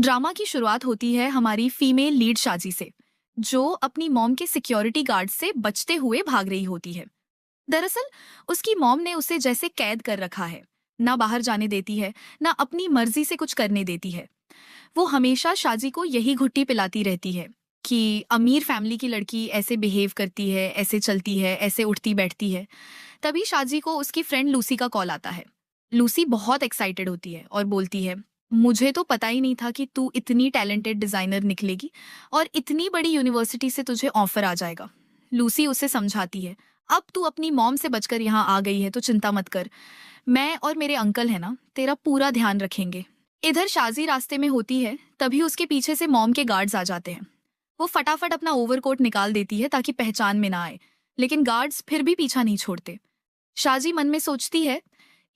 Drama की शुरुआत होती है हमारी फीमेल लीड शाजी से, जो अपनी मॉम के सिक्योरिटी गार्ड से बचते हुए भाग रही होती है। दरअसल उसकी मॉम ने उसे जैसे कैद कर रखा है, ना बाहर जाने देती है, ना अपनी मर्जी से कुछ करने देती है। वो हमेशा शाजी को यही घुट्टी पिलाती रहती है कि अमीर फैमिली की लड़की ऐसे बिहेव करती है, ऐसे चलती है, ऐसे उठती बैठती है। तभी शाजी को उसकी फ्रेंड लूसी का कॉल आता है। लूसी बहुत एक्साइटेड होती है और बोलती है, मुझे तो पता ही नहीं था कि तू इतनी टैलेंटेड डिजाइनर निकलेगी और इतनी बड़ी यूनिवर्सिटी से तुझे ऑफर आ जाएगा। लूसी उसे समझाती है, अब तू अपनी मॉम से बचकर यहाँ आ गई है तो चिंता मत कर। मैं और मेरे अंकल है ना, तेरा पूरा ध्यान रखेंगे। इधर शाजी रास्ते में होती है, तभी उसके पीछे से मॉम के गार्ड्स आ जाते हैं। वो फटाफट अपना ओवरकोट निकाल देती है ताकि पहचान में ना आए, लेकिन गार्ड्स फिर भी पीछा नहीं छोड़ते। शाजी मन में सोचती है,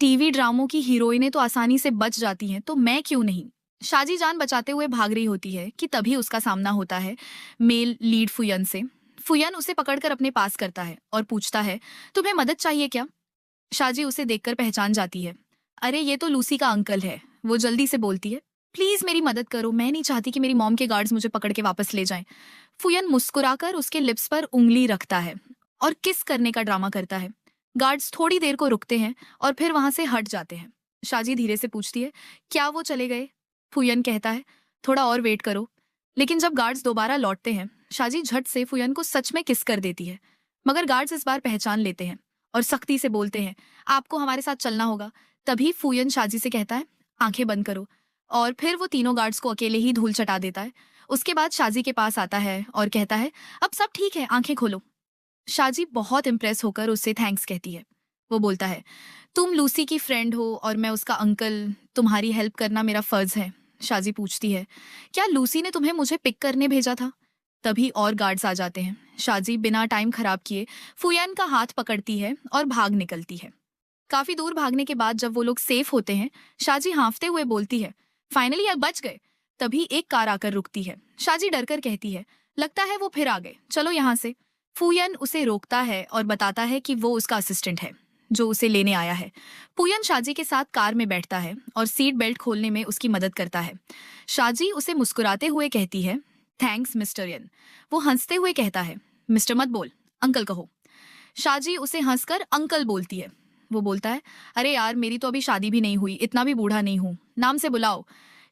टीवी ड्रामों की हीरोइनें तो आसानी से बच जाती हैं, तो मैं क्यों नहीं। शाजी जान बचाते हुए भाग रही होती है कि तभी उसका सामना होता है मेल लीड फुयन से। फुयन उसे पकड़कर अपने पास करता है और पूछता है, तुम्हें मदद चाहिए क्या। शाजी उसे देखकर पहचान जाती है। अरे ये तो लूसी का अंकल है। वो जल्दी से बोलती है, प्लीज मेरी मदद करो, मैं नहीं चाहती कि मेरी मॉम के गार्ड्स मुझे पकड़ के वापस ले जाएं। फुयन मुस्कुराकर उसके लिप्स पर उंगली रखता है और किस करने का ड्रामा करता है। गार्ड्स थोड़ी देर को रुकते हैं और फिर वहां से हट जाते हैं। शाजी धीरे से पूछती है, क्या वो चले गए। फुयन कहता है, थोड़ा और वेट करो। लेकिन जब गार्ड्स दोबारा लौटते हैं, शाजी झट से फुयन को सच में किस कर देती है। मगर गार्ड्स इस बार पहचान लेते हैं और सख्ती से बोलते हैं, आपको हमारे साथ चलना होगा। तभी फुयन शाजी से कहता है, आंखें बंद करो। और फिर वो तीनों गार्ड्स को अकेले ही धूल चटा देता है। उसके बाद शाजी के पास आता है और कहता है, अब सब ठीक है, आंखें खोलो। शाजी बहुत इम्प्रेस होकर उससे थैंक्स कहती है। वो बोलता है, तुम लूसी की फ्रेंड हो और मैं उसका अंकल, तुम्हारी हेल्प करना मेरा फर्ज है। शाजी पूछती है, क्या लूसी ने तुम्हें मुझे पिक करने भेजा था। तभी और गार्ड्स आ जाते हैं। शाजी बिना टाइम खराब किए फुयान का हाथ पकड़ती है और भाग निकलती है। काफी दूर भागने के बाद जब वो लोग सेफ होते हैं, शाजी हाँफते हुए बोलती है, फाइनली अब बच गए। तभी एक कार आकर रुकती है। शाजी डरकर कहती है, लगता है वो फिर आ गए, चलो यहाँ से। फुयन उसे रोकता है और बताता है कि वो उसका असिस्टेंट है जो उसे लेने आया है। फुयन शाजी के साथ कार में बैठता है और सीट बेल्ट खोलने में उसकी मदद करता है। शाजी उसे मुस्कुराते हुए कहती है, थैंक्स मिस्टर यन। वो हंसते हुए कहता है, मिस्टर मत बोल, अंकल कहो। शाजी उसे हंसकर अंकल बोलती है। वो बोलता है, अरे यार मेरी तो अभी शादी भी नहीं हुई, इतना भी बूढ़ा नहीं हूँ, नाम से बुलाओ।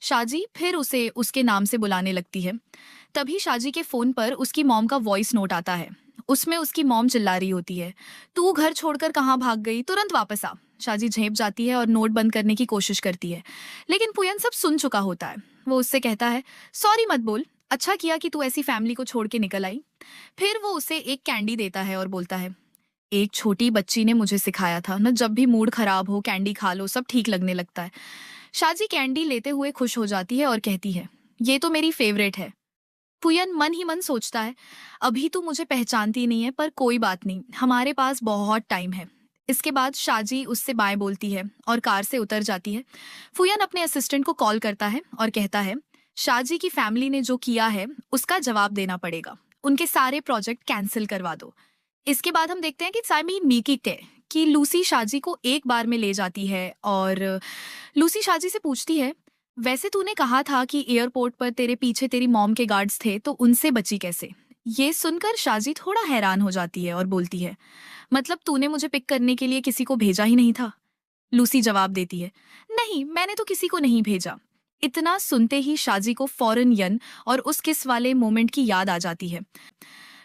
शाजी फिर उसे उसके नाम से बुलाने लगती है। तभी शाजी के फोन पर उसकी मॉम का वॉइस नोट आता है। उसमें उसकी मॉम चिल्ला रही होती है, तू घर छोड़कर कहाँ भाग गई, तुरंत वापस आ। शाजी झेप जाती है और नोट बंद करने की कोशिश करती है, लेकिन पुयन सब सुन चुका होता है। वो उससे कहता है, सॉरी मत बोल, अच्छा किया कि तू ऐसी फैमिली को छोड़ के निकल आई। फिर वो उसे एक कैंडी देता है और बोलता है, एक छोटी बच्ची ने मुझे सिखाया था न, जब भी मूड खराब हो कैंडी खा लो, सब ठीक लगने लगता है। शाजी कैंडी लेते हुए खुश हो जाती है और कहती है, ये तो मेरी फेवरेट है। पुयन मन ही मन सोचता है, अभी तो मुझे पहचानती नहीं है, पर कोई बात नहीं, हमारे पास बहुत टाइम है। इसके बाद शाजी उससे बाय बोलती है और कार से उतर जाती है। फुयन अपने असिस्टेंट को कॉल करता है और कहता है, शाजी की फैमिली ने जो किया है उसका जवाब देना पड़ेगा, उनके सारे प्रोजेक्ट कैंसिल करवा दो। इसके बाद हम देखते हैं कि साइमी मीकी टे कि लूसी शाजी को एक बार में ले जाती है और लूसी शाजी से पूछती है, वैसे तूने कहा था कि एयरपोर्ट पर तेरे पीछे तेरी मॉम के गार्ड्स थे, तो उनसे बची कैसे। ये सुनकर शाजी थोड़ा हैरान हो जाती है और बोलती है, मतलब तूने मुझे पिक करने के लिए किसी को भेजा ही नहीं था। लूसी जवाब देती है, नहीं मैंने तो किसी को नहीं भेजा। इतना सुनते ही शाजी को फौरन यन और उस किस वाले मोमेंट की याद आ जाती है।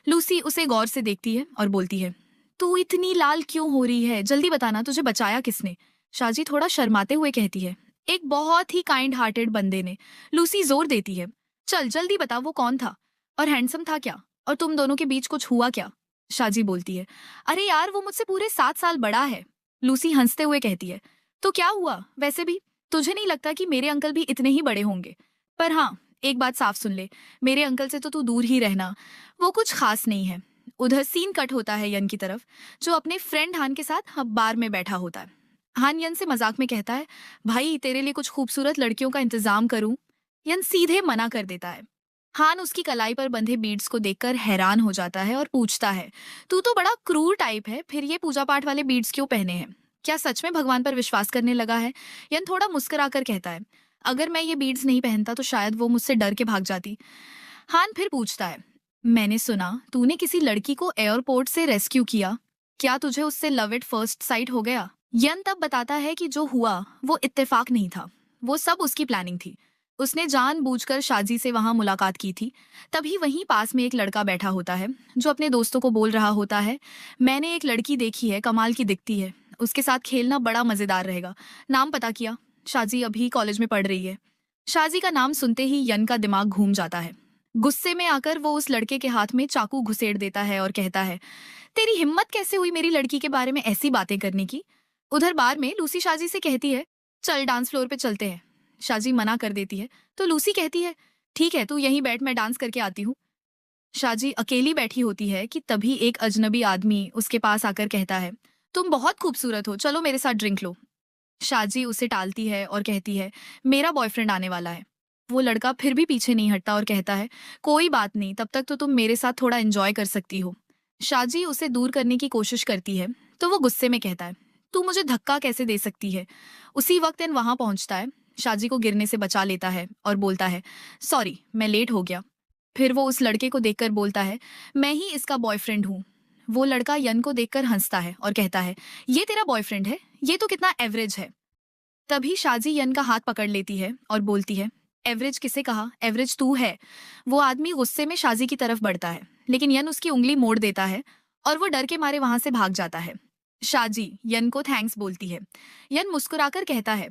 लूसी उसे गौर से देखती है और बोलती है, तू इतनी लाल क्यों हो रही है, जल्दी बताना, तुझे बचाया किसने। शाजी थोड़ा शर्माते हुए कहती है, एक बहुत ही काइंड हार्टेड बंदे ने। लूसी जोर देती है, चल जल्दी बता, वो कौन था और हैंडसम था क्या, और तुम दोनों के बीच कुछ हुआ क्या। शाजी बोलती है, अरे यार वो मुझसे पूरे 7 साल बड़ा है। लूसी हंसते हुए कहती है, तो क्या हुआ, वैसे भी तुझे नहीं लगता कि मेरे अंकल भी इतने ही बड़े होंगे। पर हाँ, एक बात साफ सुन ले, मेरे अंकल से तो तू दूर ही रहना, वो कुछ खास नहीं है। उधर सीन कट होता है यन की तरफ, जो अपने फ्रेंड हान के साथ अब बार में बैठा होता है। हान यन से मजाक में कहता है, भाई तेरे लिए कुछ खूबसूरत लड़कियों का इंतजाम करूं। यन सीधे मना कर देता है। हान उसकी कलाई पर बंधे बीड्स को देखकर हैरान हो जाता है और पूछता है, तू तो बड़ा क्रूर टाइप है, फिर ये पूजा पाठ वाले बीड्स क्यों पहने हैं, क्या सच में भगवान पर विश्वास करने लगा है। यन थोड़ा मुस्कुराकर कहता है, अगर मैं ये बीड्स नहीं पहनता तो शायद वो मुझसे डर के भाग जाती। हान फिर पूछता है, मैंने सुना तूने किसी लड़की को एयरपोर्ट से रेस्क्यू किया, क्या तुझे उससे लव एट फर्स्ट साइट हो गया? यन तब बताता है कि जो हुआ वो इत्तेफाक नहीं था, वो सब उसकी प्लानिंग थी। उसने जानबूझकर शाजी से वहां मुलाकात की थी। तभी वहीं पास में एक लड़का बैठा होता है जो अपने दोस्तों को बोल रहा होता है, मैंने एक लड़की देखी है, कमाल की दिखती है, उसके साथ खेलना बड़ा मजेदार रहेगा। नाम पता किया, शाजी अभी कॉलेज में पढ़ रही है। शाजी का नाम सुनते ही यन का दिमाग घूम जाता है। गुस्से में आकर वो उस लड़के के हाथ में चाकू घुसेड़ देता है और कहता है, तेरी हिम्मत कैसे हुई मेरी लड़की के बारे में ऐसी बातें करने की? उधर बार में लूसी शाजी से कहती है, चल डांस फ्लोर पे चलते हैं। शाजी मना कर देती है तो लूसी कहती है, ठीक है तू यहीं बैठ, मैं डांस करके आती हूँ। शाजी अकेली बैठी होती है कि तभी एक अजनबी आदमी उसके पास आकर कहता है, तुम बहुत खूबसूरत हो, चलो मेरे साथ ड्रिंक लो। शाजी उसे टालती है और कहती है, मेरा बॉयफ्रेंड आने वाला है। वो लड़का फिर भी पीछे नहीं हटता और कहता है, कोई बात नहीं, तब तक तो तुम मेरे साथ थोड़ा एंजॉय कर सकती हो। शाजी उसे दूर करने की कोशिश करती है तो वो गुस्से में कहता है, तू मुझे धक्का कैसे दे सकती है? उसी वक्त इन वहां पहुंचता है, शाजी को गिरने से बचा लेता है और बोलता है, सॉरी मैं लेट हो गया। फिर वो उस लड़के को देखकर बोलता है, मैं ही इसका बॉयफ्रेंड हूँ। वो लड़का यन को देखकर हंसता है और कहता है, ये तेरा बॉयफ्रेंड है? ये तो कितना एवरेज है। तभी शाजी यन का हाथ पकड़ लेती है और बोलती है, एवरेज किसे कहा, एवरेज तू है। वो आदमी गुस्से में शाजी की तरफ बढ़ता है लेकिन यन उसकी उंगली मोड़ देता है और वो डर के मारे वहां से भाग जाता है। शाजी यन को थैंक्स बोलती है। यन मुस्कुराकर कहता है,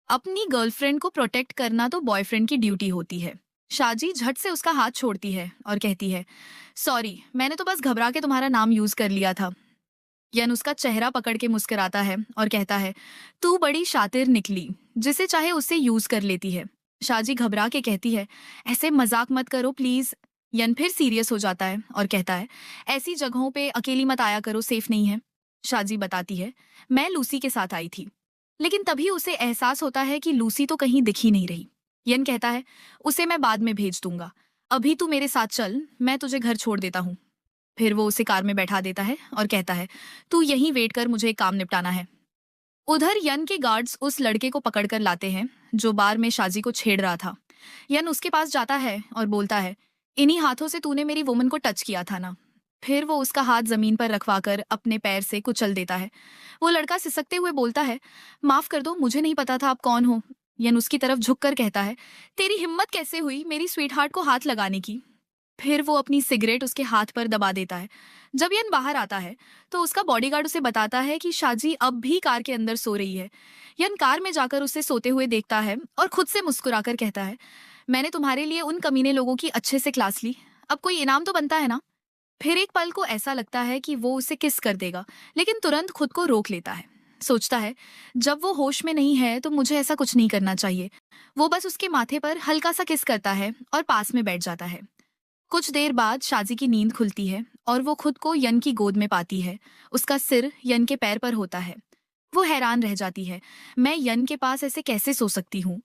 अपनी गर्लफ्रेंड को प्रोटेक्ट करना तो बॉयफ्रेंड की ड्यूटी होती है। शाजी झट से उसका हाथ छोड़ती है और कहती है, सॉरी मैंने तो बस घबरा के तुम्हारा नाम यूज कर लिया था। यन उसका चेहरा पकड़ के मुस्कुराता है और कहता है, तू बड़ी शातिर निकली, जिसे चाहे उससे यूज कर लेती है। शाजी घबरा के कहती है, ऐसे मजाक मत करो प्लीज। यन फिर सीरियस हो जाता है और कहता है, ऐसी जगहों पे अकेली मत आया करो, सेफ नहीं है। शाजी बताती है, मैं लूसी के साथ आई थी। लेकिन तभी उसे एहसास होता है कि लूसी तो कहीं दिख ही नहीं रही। यन कहता है, उसे मैं बाद में भेज दूंगा, अभी तू मेरे साथ चल, मैं तुझे घर छोड़ देता हूँ। फिर वो उसे कार में बैठा देता है और कहता है, तू यहीं वेट कर, मुझे एक काम निपटाना है। उधर यन के गार्ड्स उस लड़के को पकड़कर लाते हैं जो बार में शाजी को छेड़ रहा था। यन उसके पास जाता है और बोलता है, इन्हीं हाथों से तूने मेरी वुमन को टच किया था ना? फिर वो उसका हाथ जमीन पर रखवाकर अपने पैर से कुचल देता है। वो लड़का सिसकते हुए बोलता है, माफ कर दो, मुझे नहीं पता था आप कौन हो। यन उसकी तरफ झुककर कहता है, तेरी हिम्मत कैसे हुई मेरी स्वीटहार्ट को हाथ लगाने की? फिर वो अपनी सिगरेट उसके हाथ पर दबा देता है। जब यन बाहर आता है तो उसका बॉडीगार्ड उसे बताता है कि शाजी अब भी कार के अंदर सो रही है। यन कार में जाकर उसे सोते हुए देखता है और खुद से मुस्कुराकर कहता है, मैंने तुम्हारे लिए उन कमीने लोगों की अच्छे से क्लास ली, अब कोई इनाम तो बनता है ना? फिर एक पल को ऐसा लगता है कि वो उसे किस कर देगा, लेकिन तुरंत खुद को रोक लेता है। सोचता है, जब वो होश में नहीं है तो मुझे ऐसा कुछ नहीं करना चाहिए। वो बस उसके माथे पर हल्का सा किस करता है और पास में बैठ जाता है। कुछ देर बाद शाजी की नींद खुलती है और वो खुद को यन की गोद में पाती है। उसका सिर यन के पैर पर होता है। वो हैरान रह जाती है, मैं यन के पास ऐसे कैसे सो सकती हूँ?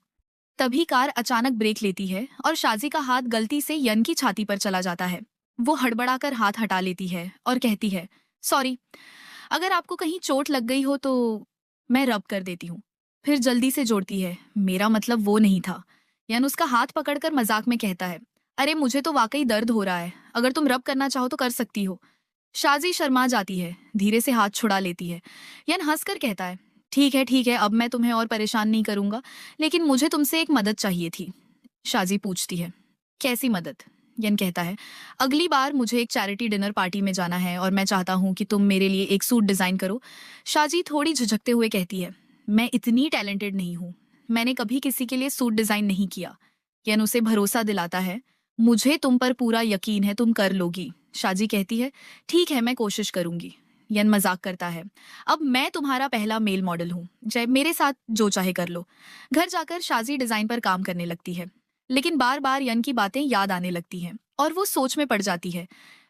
तभी कार अचानक ब्रेक लेती है और शाजी का हाथ गलती से यन की छाती पर चला जाता है। वो हड़बड़ाकर हाथ हटा लेती है और कहती है, सॉरी, अगर आपको कहीं चोट लग गई हो तो मैं रब कर देती हूँ। फिर जल्दी से जोड़ती है, मेरा मतलब वो नहीं था। यन उसका हाथ पकड़कर मजाक में कहता है, अरे मुझे तो वाकई दर्द हो रहा है, अगर तुम रब करना चाहो तो कर सकती हो। शाजी शर्मा जाती है, धीरे से हाथ छुड़ा लेती है। यन हंसकर कहता है, ठीक है, अब मैं तुम्हें और परेशान नहीं करूंगा, लेकिन मुझे तुमसे एक मदद चाहिए थी। शाजी पूछती है, कैसी मदद? यन कहता है, अगली बार मुझे एक चैरिटी डिनर पार्टी में जाना है और मैं चाहता हूँ कि तुम मेरे लिए एक सूट डिजाइन करो। शाजी थोड़ी झिझकते हुए कहती है, मैं इतनी टैलेंटेड नहीं हूँ, मैंने कभी किसी के लिए सूट डिजाइन नहीं किया। यन उसे भरोसा दिलाता है, मुझे तुम पर पूरा यकीन है, तुम कर लोगी। शाजी कहती है, ठीक है मैं कोशिश करूंगी। यन मजाक करता है, अब मैं तुम्हारा पहला मेल मॉडल हूँ, जय मेरे साथ जो चाहे कर लो। घर जाकर शाजी डिजाइन पर काम करने लगती है, लेकिन बार बार यन की बातें याद आने लगती हैं और वो सोच में पड़ जाती है,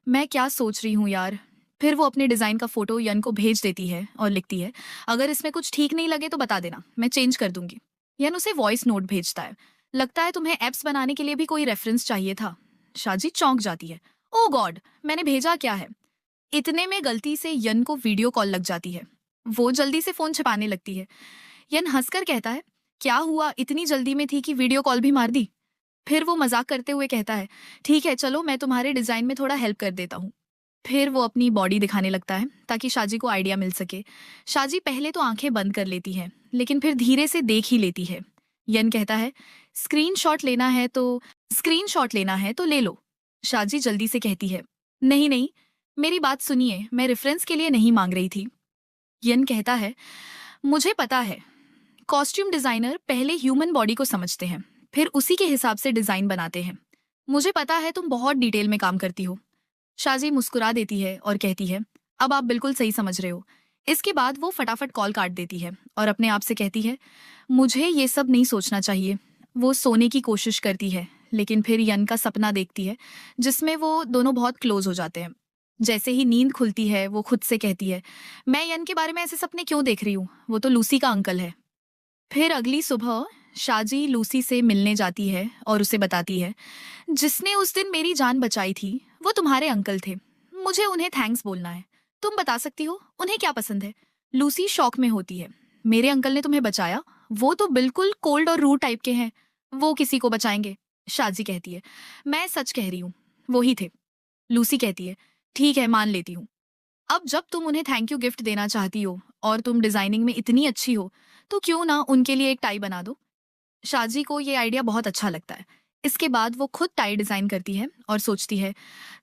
मैं क्या सोच रही हूँ यार। फिर वो अपने डिजाइन का फोटो यन को भेज देती है और लिखती है, अगर इसमें कुछ ठीक नहीं लगे तो बता देना, मैं चेंज कर दूंगी। यन उसे वॉइस नोट भेजता है, लगता है तुम्हें एप्स बनाने के लिए भी कोई रेफरेंस चाहिए था। शाजी चौंक जाती है, ओ गॉड, मैंने भेजा क्या है? इतने में गलती से यन को वीडियो कॉल लग जाती है। वो जल्दी से फोन छिपाने लगती है। यन हंसकर कहता है, क्या हुआ, इतनी जल्दी में थी कि वीडियो कॉल भी मार दी? फिर वो मजाक करते हुए कहता है, ठीक है चलो मैं तुम्हारे डिजाइन में थोड़ा हेल्प कर देता हूँ। फिर वो अपनी बॉडी दिखाने लगता है ताकि शाजी को आइडिया मिल सके। शाजी पहले तो आंखें बंद कर लेती है, लेकिन फिर धीरे से देख ही लेती है। यन कहता है, स्क्रीनशॉट लेना है तो स्क्रीनशॉट लेना है तो ले लो। शाजी जल्दी से कहती है, नहीं नहीं, मेरी बात सुनिए, मैं रेफरेंस के लिए नहीं मांग रही थी। यन कहता है, मुझे पता है, कॉस्ट्यूम डिजाइनर पहले ह्यूमन बॉडी को समझते हैं, फिर उसी के हिसाब से डिजाइन बनाते हैं। मुझे पता है तुम बहुत डिटेल में काम करती हो। शाजी मुस्कुरा देती है और कहती है, अब आप बिल्कुल सही समझ रहे हो। इसके बाद वो फटाफट कॉल काट देती है और अपने आप से कहती है, मुझे ये सब नहीं सोचना चाहिए। वो सोने की कोशिश करती है, लेकिन फिर यन का सपना देखती है जिसमें वो दोनों बहुत क्लोज हो जाते हैं। जैसे ही नींद खुलती है वो खुद से कहती है, मैं यन के बारे में ऐसे सपने क्यों देख रही हूँ, वो तो लूसी का अंकल है। फिर अगली सुबह शाजी लूसी से मिलने जाती है और उसे बताती है, जिसने उस दिन मेरी जान बचाई थी वो तुम्हारे अंकल थे। मुझे उन्हें थैंक्स बोलना है। तुम बता सकती हो उन्हें क्या पसंद है? लूसी शॉक में होती है, मेरे अंकल ने तुम्हें बचाया? वो तो बिल्कुल कोल्ड और रूड टाइप के हैं, वो किसी को बचाएंगे? शाजी कहती है, मैं सच कह रही हूँ, वो ही थे। लूसी कहती है, ठीक है मान लेती हूँ। अब जब तुम उन्हें थैंक यू गिफ्ट देना चाहती हो और तुम डिजाइनिंग में इतनी अच्छी हो, तो क्यों ना उनके लिए एक टाई बना दो। शाजी को ये आइडिया बहुत अच्छा लगता है। इसके बाद वो खुद टाई डिजाइन करती है और सोचती है,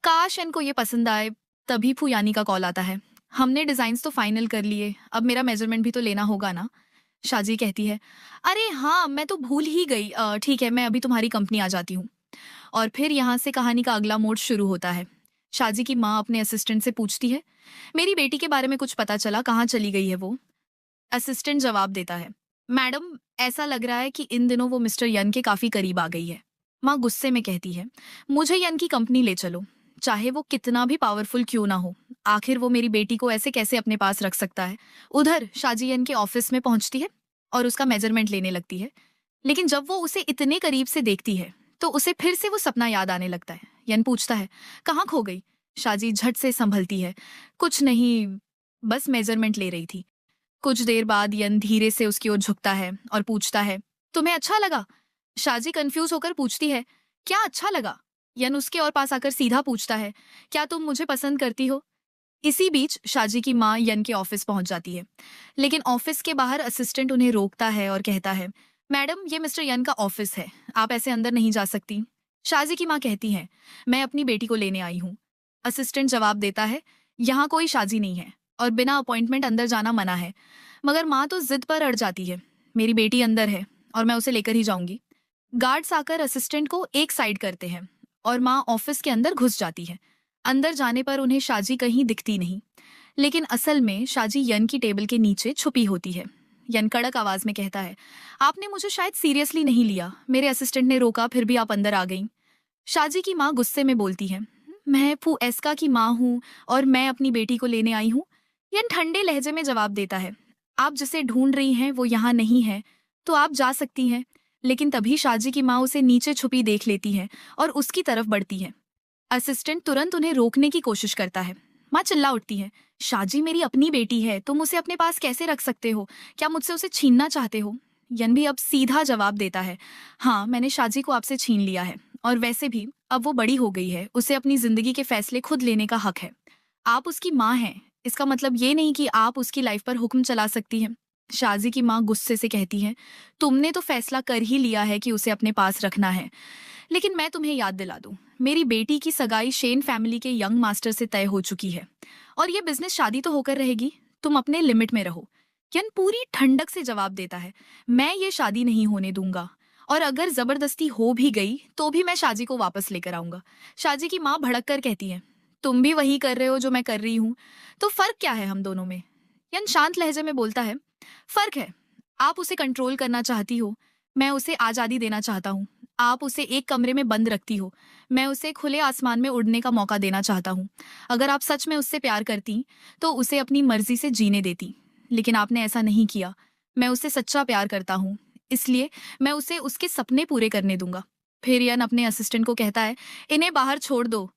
काश इनको ये पसंद आए। तभी फूयानी का कॉल आता है, हमने डिजाइन्स तो फाइनल कर लिए, अब मेरा मेजरमेंट भी तो लेना होगा ना। शाजी कहती है, अरे हाँ मैं तो भूल ही गई, ठीक है मैं अभी तुम्हारी कंपनी आ जाती हूँ। और फिर यहाँ से कहानी का अगला मोड़ शुरू होता है। शाजी की माँ अपने असिस्टेंट से पूछती है, मेरी बेटी के बारे में कुछ पता चला, कहाँ चली गई है वो? असिस्टेंट जवाब देता है, मैडम ऐसा लग रहा है कि इन दिनों वो मिस्टर यन के काफी करीब आ गई है। माँ गुस्से में कहती है, मुझे यन की कंपनी ले चलो, चाहे वो कितना भी पावरफुल क्यों ना हो। आखिर वो मेरी बेटी को ऐसे कैसे अपने पास रख सकता है। उधर शाजी यन के ऑफिस में पहुंचती है और उसका मेजरमेंट लेने लगती है, लेकिन जब वो उसे इतने करीब से देखती है तो उसे फिर से वो सपना याद आने लगता है। यन पूछता है, कहाँ खो गई? शाजी झट से संभलती है, कुछ नहीं, बस मेजरमेंट ले रही थी। कुछ देर बाद यन धीरे से उसकी ओर झुकता है और पूछता है, तुम्हें अच्छा लगा? शाजी कंफ्यूज होकर पूछती है, क्या अच्छा लगा? यन उसके और पास आकर सीधा पूछता है, क्या तुम मुझे पसंद करती हो? इसी बीच शाजी की माँ यन के ऑफिस पहुंच जाती है, लेकिन ऑफिस के बाहर असिस्टेंट उन्हें रोकता है और कहता है, मैडम ये मिस्टर यन का ऑफिस है, आप ऐसे अंदर नहीं जा सकती। शाजी की माँ कहती है, मैं अपनी बेटी को लेने आई हूँ। असिस्टेंट जवाब देता है, यहाँ कोई शाजी नहीं है और बिना अपॉइंटमेंट अंदर जाना मना है। मगर माँ तो जिद पर अड़ जाती है, मेरी बेटी अंदर है और मैं उसे लेकर ही जाऊंगी। गार्ड्स आकर असिस्टेंट को एक साइड करते हैं और माँ ऑफिस के अंदर घुस जाती है। अंदर जाने पर उन्हें शाजी कहीं दिखती नहीं, लेकिन असल में शाजी यन की टेबल के नीचे छुपी होती है। यन कड़क आवाज में कहता है, आपने मुझे शायद सीरियसली नहीं लिया, मेरे असिस्टेंट ने रोका फिर भी आप अंदर आ गई। शाजी की माँ गुस्से में बोलती है, मैं फू एस्का की माँ हूँ और मैं अपनी बेटी को लेने आई हूँ। यन ठंडे लहजे में जवाब देता है, आप जिसे ढूंढ रही हैं वो यहाँ नहीं है, तो आप जा सकती हैं। लेकिन तभी शाजी की माँ उसे नीचे छुपी देख लेती है और उसकी तरफ बढ़ती है। असिस्टेंट तुरंत उन्हें रोकने की कोशिश करता है। माँ चिल्ला उठती है, शाजी मेरी अपनी बेटी है, तुम उसे अपने पास कैसे रख सकते हो? क्या मुझसे उसे छीनना चाहते हो? यन भी अब सीधा जवाब देता है, हाँ मैंने शाजी को आपसे छीन लिया है और वैसे भी अब वो बड़ी हो गई है, उसे अपनी जिंदगी के फैसले खुद लेने का हक है। आप उसकी माँ हैं, इसका मतलब ये नहीं कि आप उसकी लाइफ पर हुक्म चला सकती हैं। शाजी की माँ गुस्से से कहती है, तुमने तो फैसला कर ही लिया है कि उसे अपने पास रखना है, लेकिन मैं तुम्हें याद दिला दूं, मेरी बेटी की सगाई शेन फैमिली के यंग मास्टर से तय हो चुकी है और ये बिजनेस शादी तो होकर रहेगी, तुम अपने लिमिट में रहो। यन पूरी ठंडक से जवाब देता है, मैं ये शादी नहीं होने दूंगा और अगर जबरदस्ती हो भी गई तो भी मैं शाजी को वापस लेकर आऊंगा। शाजी की माँ भड़क कर कहती है, तुम भी वही कर रहे हो जो मैं कर रही हूँ, तो फर्क क्या है हम दोनों में? यन शांत लहजे में बोलता है, फर्क है, आप उसे कंट्रोल करना चाहती हो, मैं उसे आजादी देना चाहता हूँ। आप उसे एक कमरे में बंद रखती हो, मैं उसे खुले आसमान में उड़ने का मौका देना चाहता हूँ। अगर आप सच में उससे प्यार करती तो उसे अपनी मर्जी से जीने देती, लेकिन आपने ऐसा नहीं किया। मैं उससे सच्चा प्यार करता हूँ, इसलिए मैं उसे उसके सपने पूरे करने दूंगा। फिर यन अपने असिस्टेंट को कहता है, इन्हें बाहर छोड़ दो।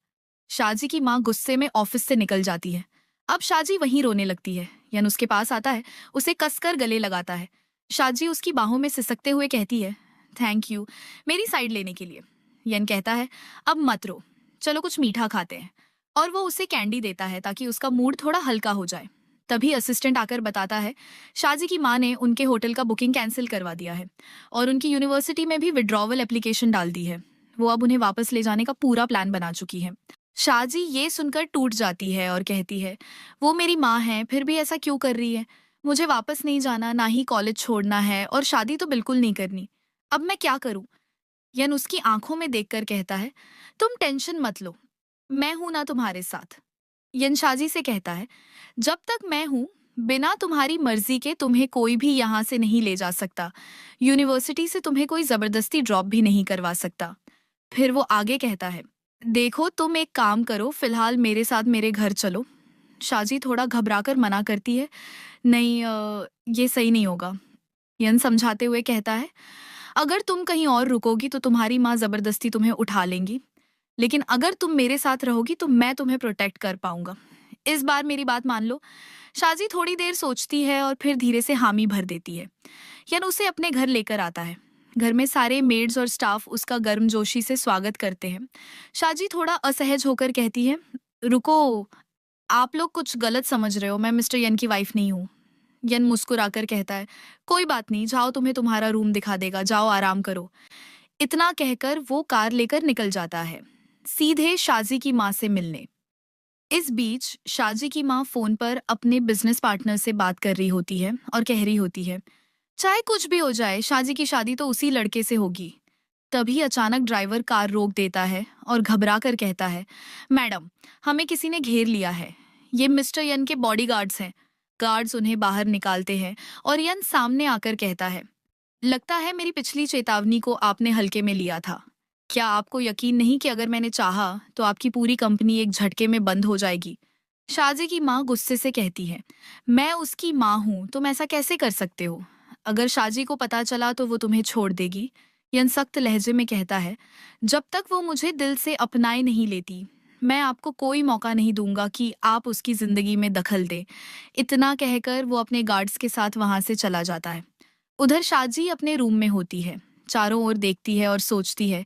शाजी की माँ गुस्से में ऑफिस से निकल जाती है। अब शाजी वहीं रोने लगती है। यन उसके पास आता है, उसे कसकर गले लगाता है। शाजी उसकी बाहों में सिसकते हुए कहती है, थैंक यू मेरी साइड लेने के लिए। यन कहता है, अब मत रो, चलो कुछ मीठा खाते हैं। और वो उसे कैंडी देता है ताकि उसका मूड थोड़ा हल्का हो जाए। तभी असिस्टेंट आकर बताता है, शाजी की माँ ने उनके होटल का बुकिंग कैंसिल करवा दिया है और उनकी यूनिवर्सिटी में भी विड्रॉवल एप्लीकेशन डाल दी है। वो अब उन्हें वापस ले जाने का पूरा प्लान बना चुकी है। शाजी ये सुनकर टूट जाती है और कहती है, वो मेरी माँ है, फिर भी ऐसा क्यों कर रही है? मुझे वापस नहीं जाना, ना ही कॉलेज छोड़ना है और शादी तो बिल्कुल नहीं करनी। अब मैं क्या करूं? यन उसकी आंखों में देखकर कहता है, तुम टेंशन मत लो, मैं हूं ना तुम्हारे साथ। यन शाजी से कहता है, जब तक मैं हूं, बिना तुम्हारी मर्जी के तुम्हें कोई भी यहाँ से नहीं ले जा सकता। यूनिवर्सिटी से तुम्हें कोई जबरदस्ती ड्रॉप भी नहीं करवा सकता। फिर वो आगे कहता है, देखो तुम एक काम करो, फिलहाल मेरे साथ मेरे घर चलो। शाजी थोड़ा घबराकर मना करती है, नहीं ये सही नहीं होगा। यन समझाते हुए कहता है, अगर तुम कहीं और रुकोगी तो तुम्हारी माँ जबरदस्ती तुम्हें उठा लेंगी, लेकिन अगर तुम मेरे साथ रहोगी तो मैं तुम्हें प्रोटेक्ट कर पाऊंगा। इस बार मेरी बात मान लो। शाजी थोड़ी देर सोचती है और फिर धीरे से हामी भर देती है। यन उसे अपने घर लेकर आता है। घर में सारे मेड्स और स्टाफ उसका गर्मजोशी से स्वागत करते हैं। शाजी थोड़ा असहज होकर कहती है, रुको, आप लोग कुछ गलत समझ रहे हो, मैं मिस्टर यन की वाइफ नहीं हूँ। यन मुस्कुराकर कहता है, कोई बात नहीं, जाओ तुम्हें तुम्हारा रूम दिखा देगा, जाओ आराम करो। इतना कहकर वो कार लेकर निकल जाता है, सीधे शाजी की माँ से मिलने। इस बीच शाजी की माँ फोन पर अपने बिजनेस पार्टनर से बात कर रही होती है और कह रही होती है, चाहे कुछ भी हो जाए, शाजी की शादी तो उसी लड़के से होगी। तभी अचानक ड्राइवर कार रोक देता है और घबरा कर कहता है, मैडम, हमें किसी ने घेर लिया है। ये मिस्टर यन के बॉडीगार्ड्स हैं। गार्ड्स उन्हें बाहर निकालते हैं और यन सामने आकर कहता है, लगता है मेरी पिछली चेतावनी को आपने हल्के में लिया था। क्या आपको यकीन नहीं कि अगर मैंने चाहा तो आपकी पूरी कंपनी एक झटके में बंद हो जाएगी? शाजी की माँ गुस्से से कहती है, मैं उसकी माँ हूं, तुम ऐसा कैसे कर सकते हो? अगर शाजी को पता चला तो वो तुम्हें छोड़ देगी। यन सख्त लहजे में कहता है, जब तक वो मुझे दिल से अपनाए नहीं लेती, मैं आपको कोई मौका नहीं दूंगा कि आप उसकी जिंदगी में दखल दे। इतना कहकर वो अपने गार्ड्स के साथ वहां से चला जाता है। उधर शाजी अपने रूम में होती है, चारों ओर देखती है और सोचती है,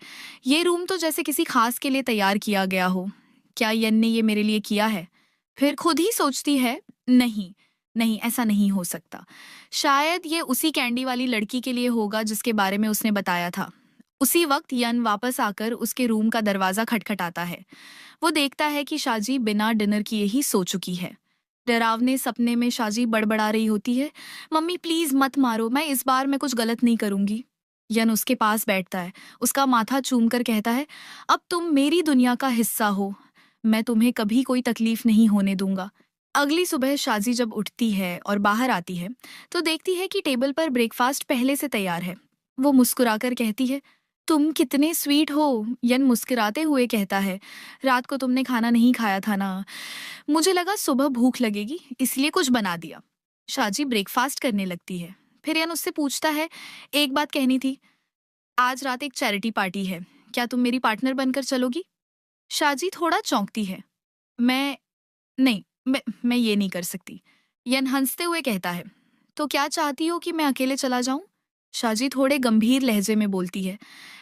ये रूम तो जैसे किसी खास के लिए तैयार किया गया हो। क्या यन ने ये मेरे लिए किया है? फिर खुद ही सोचती है, नहीं नहीं, ऐसा नहीं हो सकता। शायद ये उसी कैंडी वाली लड़की के लिए होगा जिसके बारे में उसने बताया था। उसी वक्त यन वापस आकर उसके रूम का दरवाजा खटखटाता है। वो देखता है कि शाजी बिना डिनर किए ही सो चुकी है। डरावने सपने में शाजी बड़बड़ा रही होती है, मम्मी प्लीज मत मारो, मैं इस बार मैं कुछ गलत नहीं करूंगी। यन उसके पास बैठता है, उसका माथा चूमकर कहता है, अब तुम मेरी दुनिया का हिस्सा हो, मैं तुम्हें कभी कोई तकलीफ नहीं होने दूंगा। अगली सुबह शाजी जब उठती है और बाहर आती है तो देखती है कि टेबल पर ब्रेकफास्ट पहले से तैयार है। वो मुस्कुराकर कहती है, तुम कितने स्वीट हो। यन मुस्कुराते हुए कहता है, रात को तुमने खाना नहीं खाया था ना, मुझे लगा सुबह भूख लगेगी इसलिए कुछ बना दिया। शाजी ब्रेकफास्ट करने लगती है। फिर यन उससे पूछता है, एक बात कहनी थी, आज रात एक चैरिटी पार्टी है, क्या तुम मेरी पार्टनर बनकर चलोगी? शाजी थोड़ा चौंकती है, मैं नहीं, मैं ये नहीं कर सकती। यन हंसते हुए कहता है, तो क्या चाहती हो कि मैं अकेले चला जाऊं? शाजी थोड़े गंभीर लहजे में बोलती है,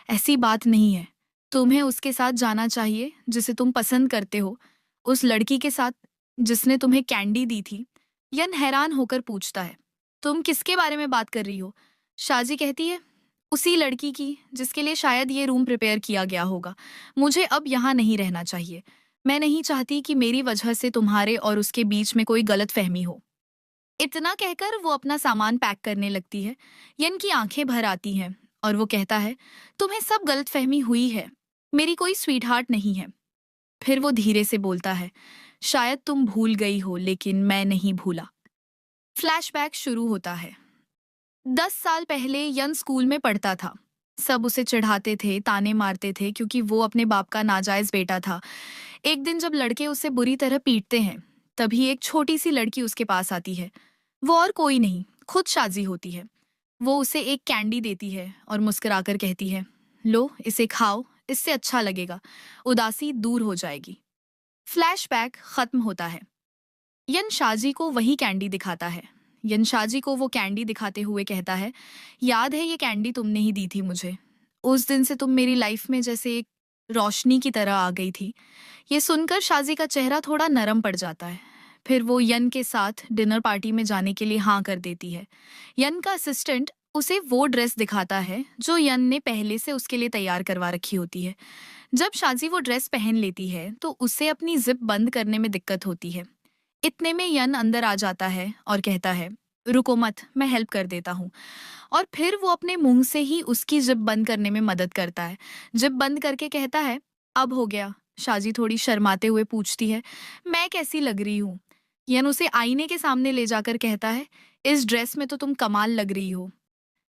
ऐसी बात नहीं है, तुम्हें उसके साथ जाना चाहिए जिसे तुम पसंद करते हो, उस लड़की के साथ जिसने तुम्हें कैंडी दी थी। यन हैरान होकर पूछता है, तुम किसके बारे में बात कर रही हो? शाजी कहती है, उसी लड़की की जिसके लिए शायद ये रूम प्रिपेयर किया गया होगा। मुझे अब यहाँ नहीं रहना चाहिए। मैं नहीं चाहती कि मेरी वजह से तुम्हारे और उसके बीच में कोई गलत फहमी हो। इतना कहकर वो अपना सामान पैक करने लगती है। यन की आंखें भर आती हैं और वो कहता है, तुम्हें सब गलत फहमी हुई है, मेरी कोई स्वीट हार्ट नहीं है। फिर वो धीरे से बोलता है, शायद तुम भूल गई हो लेकिन मैं नहीं भूला। फ्लैशबैक शुरू होता है। 10 साल पहले यन स्कूल में पढ़ता था। सब उसे चिढ़ाते थे, ताने मारते थे क्योंकि वो अपने बाप का नाजायज बेटा था। एक दिन जब लड़के उसे बुरी तरह पीटते हैं, तभी एक छोटी सी लड़की उसके पास आती है। वो और कोई नहीं, खुद शाजी होती है। वो उसे एक कैंडी देती है और मुस्कुराकर कहती है, लो इसे खाओ, इससे अच्छा लगेगा, उदासी दूर हो जाएगी। फ्लैशबैक खत्म होता है। यन शाजी को वही कैंडी दिखाता है। यन शाजी को वो कैंडी दिखाते हुए कहता है, याद है ये कैंडी तुमने ही दी थी मुझे। उस दिन से तुम मेरी लाइफ में जैसे एक रोशनी की तरह आ गई थी। ये सुनकर शाजी का चेहरा थोड़ा नरम पड़ जाता है। फिर वो यन के साथ डिनर पार्टी में जाने के लिए हाँ कर देती है। यन का असिस्टेंट उसे वो ड्रेस दिखाता है जो यन ने पहले से उसके लिए तैयार करवा रखी होती है। जब शाजी वो ड्रेस पहन लेती है तो उसे अपनी जिप बंद करने में दिक्कत होती है। इतने में यन अंदर आ जाता है और कहता है, रुको मत, मैं हेल्प कर देता हूँ। और फिर वो अपने मुंह से ही उसकी जिप बंद करने में मदद करता है। जिप बंद करके कहता है, अब हो गया। शाजी थोड़ी शर्माते हुए पूछती है, मैं कैसी लग रही हूँ? यन उसे आईने के सामने ले जाकर कहता है, इस ड्रेस में तो तुम कमाल लग रही हो।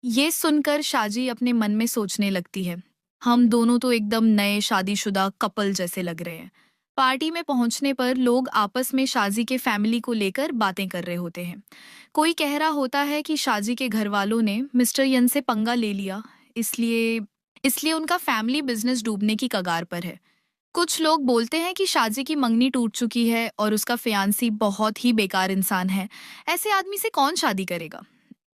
ये सुनकर शाजी अपने मन में सोचने लगती है, हम दोनों तो एकदम नए शादीशुदा कपल जैसे लग रहे हैं। पार्टी में पहुंचने पर लोग आपस में शाजी के फैमिली को लेकर बातें कर रहे होते हैं। कोई कह रहा होता है कि शाजी के घर वालों ने मिस्टर यन से पंगा ले लिया, इसलिए इसलिए उनका फैमिली बिजनेस डूबने की कगार पर है। कुछ लोग बोलते हैं कि शाजी की मंगनी टूट चुकी है और उसका फियांसी बहुत ही बेकार इंसान है। ऐसे आदमी से कौन शादी करेगा?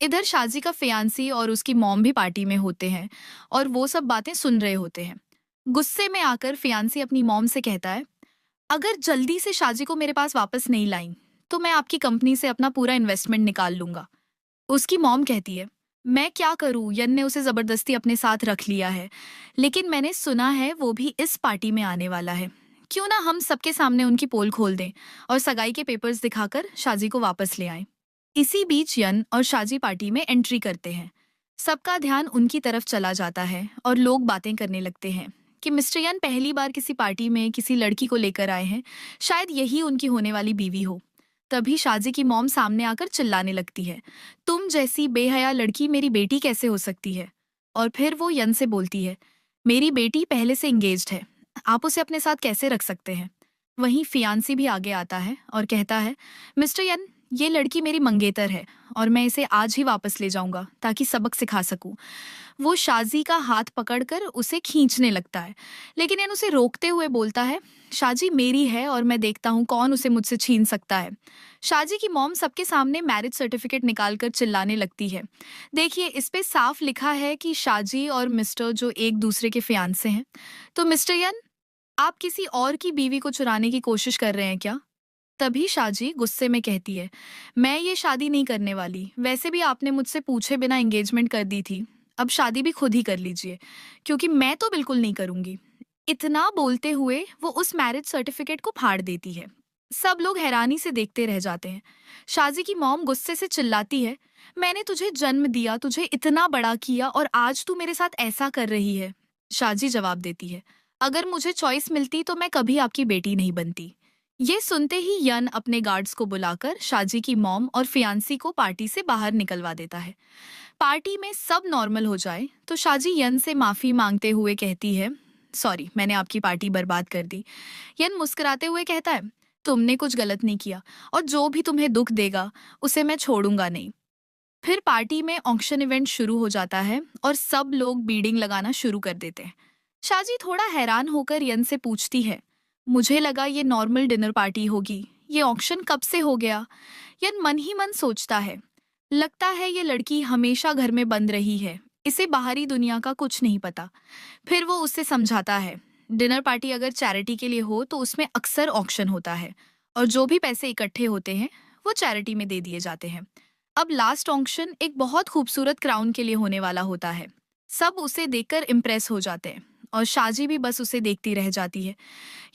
इधर शाजी का फियांसी और उसकी मॉम भी पार्टी में होते हैं और वो सब बातें सुन रहे होते हैं। गुस्से में आकर फियांसी अपनी मॉम से कहता है, अगर जल्दी से शाजी को मेरे पास वापस नहीं लाई तो मैं आपकी कंपनी से अपना पूरा इन्वेस्टमेंट निकाल लूंगा। उसकी मॉम कहती है, मैं क्या करूं, यन ने उसे जबरदस्ती अपने साथ रख लिया है, लेकिन मैंने सुना है वो भी इस पार्टी में आने वाला है। क्यों ना हम सबके सामने उनकी पोल खोल दें और सगाई के पेपर्स दिखाकर शाजी को वापस ले आएं। इसी बीच यन और शाजी पार्टी में एंट्री करते हैं। सबका ध्यान उनकी तरफ चला जाता है और लोग बातें करने लगते हैं कि मिस्टर यन पहली बार किसी पार्टी में किसी लड़की को लेकर आए हैं, शायद यही उनकी होने वाली बीवी हो। तभी शाजी की मॉम सामने आकर चिल्लाने लगती है, तुम जैसी बेहया लड़की मेरी बेटी कैसे हो सकती है? और फिर वो यन से बोलती है, मेरी बेटी पहले से इंगेज्ड है, आप उसे अपने साथ कैसे रख सकते हैं? वहीं फियांसी भी आगे आता है और कहता है, मिस्टर यन, ये लड़की मेरी मंगेतर है और मैं इसे आज ही वापस ले जाऊंगा ताकि सबक सिखा सकूं। वो शाजी का हाथ पकड़कर उसे खींचने लगता है, लेकिन यन उसे रोकते हुए बोलता है, शाजी मेरी है और मैं देखता हूँ कौन उसे मुझसे छीन सकता है। शाजी की मॉम सबके सामने मैरिज सर्टिफिकेट निकालकर चिल्लाने लगती है, देखिए इस पे साफ लिखा है कि शाजी और मिस्टर जो एक दूसरे के फियांसे हैं। तो मिस्टर यन, आप किसी और की बीवी को चुराने की कोशिश कर रहे हैं क्या? तभी शाजी गुस्से में कहती है, मैं ये शादी नहीं करने वाली, वैसे भी आपने मुझसे पूछे बिना एंगेजमेंट कर दी थी, अब शादी भी खुद ही कर लीजिए, क्योंकि मैं तो बिल्कुल नहीं करूंगी। इतना बोलते हुए वो उस मैरिज सर्टिफिकेट को फाड़ देती है। सब लोग हैरानी से देखते रह जाते हैं। शाजी की मॉम गुस्से से चिल्लाती है, मैंने तुझे जन्म दिया, तुझे इतना बड़ा किया और आज तू मेरे साथ ऐसा कर रही है। शाजी जवाब देती है, अगर मुझे चॉइस मिलती तो मैं कभी आपकी बेटी नहीं बनती। ये सुनते ही यन अपने गार्ड्स को बुलाकर शाजी की मॉम और फियांसी को पार्टी से बाहर निकलवा देता है। पार्टी में सब नॉर्मल हो जाए तो शाजी यन से माफी मांगते हुए कहती है, सॉरी, मैंने आपकी पार्टी बर्बाद कर दी। यन मुस्कुराते हुए कहता है, तुमने कुछ गलत नहीं किया और जो भी तुम्हें दुख देगा उसे मैं छोड़ूंगा नहीं। फिर पार्टी में ऑक्शन इवेंट शुरू हो जाता है और सब लोग बीडिंग लगाना शुरू कर देते हैं। शाजी थोड़ा हैरान होकर यन से पूछती है, मुझे लगा ये नॉर्मल डिनर पार्टी होगी, ये ऑक्शन कब से हो गया? यन मन ही मन सोचता है, लगता है ये लड़की हमेशा घर में बंद रही है, इसे बाहरी दुनिया का कुछ नहीं पता। फिर वो उससे समझाता है, डिनर पार्टी अगर चैरिटी के लिए हो तो उसमें अक्सर ऑक्शन होता है और जो भी पैसे इकट्ठे होते हैं वो चैरिटी में दे दिए जाते हैं। अब लास्ट ऑक्शन एक बहुत खूबसूरत क्राउन के लिए होने वाला होता है। सब उसे देखकर इम्प्रेस हो जाते हैं और शाजी भी बस उसे देखती रह जाती है।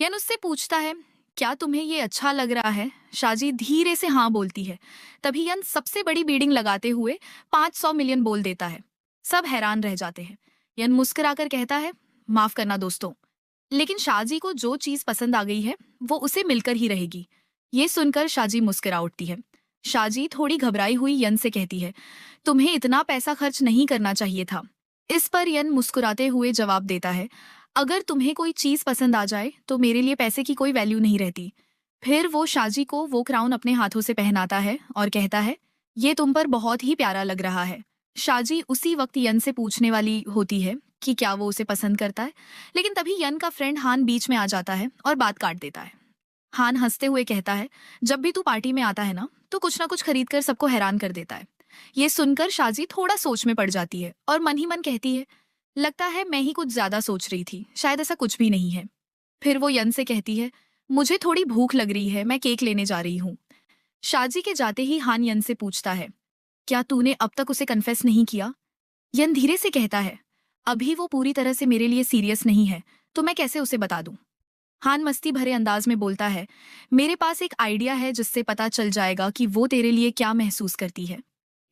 यन उससे पूछता है, क्या तुम्हें ये अच्छा लग रहा है? शाजी धीरे से हाँ बोलती है। तभी यन सबसे बड़ी बीडिंग लगाते हुए 500 मिलियन बोल देता है। सब हैरान रह जाते हैं। यन मुस्कुराकर कहता है, माफ करना दोस्तों, लेकिन शाजी को जो चीज पसंद आ गई है वो उसे मिलकर ही रहेगी। ये सुनकर शाजी मुस्कुरा उठती है। शाजी थोड़ी घबराई हुई यन से कहती है, तुम्हें इतना पैसा खर्च नहीं करना चाहिए था। इस पर यन मुस्कुराते हुए जवाब देता है, अगर तुम्हें कोई चीज पसंद आ जाए तो मेरे लिए पैसे की कोई वैल्यू नहीं रहती। फिर वो शाजी को वो क्राउन अपने हाथों से पहनाता है और कहता है, ये तुम पर बहुत ही प्यारा लग रहा है। शाजी उसी वक्त यन से पूछने वाली होती है कि क्या वो उसे पसंद करता है, लेकिन तभी यन का फ्रेंड हान बीच में आ जाता है और बात काट देता है। हान हंसते हुए कहता है, जब भी तू पार्टी में आता है ना, तो कुछ ना कुछ खरीद कर सबको हैरान कर देता है। ये सुनकर शाजी थोड़ा सोच में पड़ जाती है और मन ही मन कहती है, लगता है मैं ही कुछ ज्यादा सोच रही थी, शायद ऐसा कुछ भी नहीं है। फिर वो यन से कहती है, मुझे थोड़ी भूख लग रही है, मैं केक लेने जा रही हूँ। शाजी के जाते ही हान यन से पूछता है, क्या तूने अब तक उसे कन्फेस नहीं किया? यन धीरे से कहता है, अभी वो पूरी तरह से मेरे लिए सीरियस नहीं है, तो मैं कैसे उसे बता दूं? हान मस्ती भरे अंदाज में बोलता है, मेरे पास एक आइडिया है जिससे पता चल जाएगा कि वो तेरे लिए क्या महसूस करती है।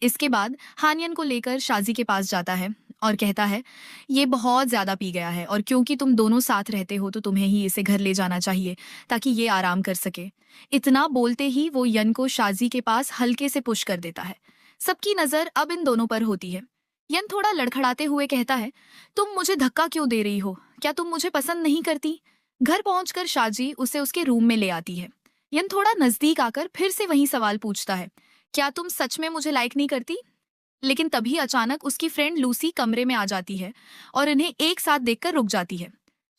इसके बाद हानियन को लेकर शाजी के पास जाता है और कहता है, ये बहुत ज्यादा पी गया है और क्योंकि तुम दोनों साथ रहते हो तो तुम्हें ही इसे घर ले जाना चाहिए ताकि ये आराम कर सके। इतना बोलते ही वो यन को शाजी के पास हल्के से पुश कर देता है। सबकी नजर अब इन दोनों पर होती है। यन थोड़ा लड़खड़ाते हुए कहता है, तुम मुझे धक्का क्यों दे रही हो? क्या तुम मुझे पसंद नहीं करती? घर पहुंचकर शाजी उसे उसके रूम में ले आती है। यन थोड़ा नजदीक आकर फिर से वही सवाल पूछता है, क्या तुम सच में मुझे लाइक नहीं करती? लेकिन तभी अचानक उसकी फ्रेंड लूसी कमरे में आ जाती है और इन्हें एक साथ देखकर रुक जाती है।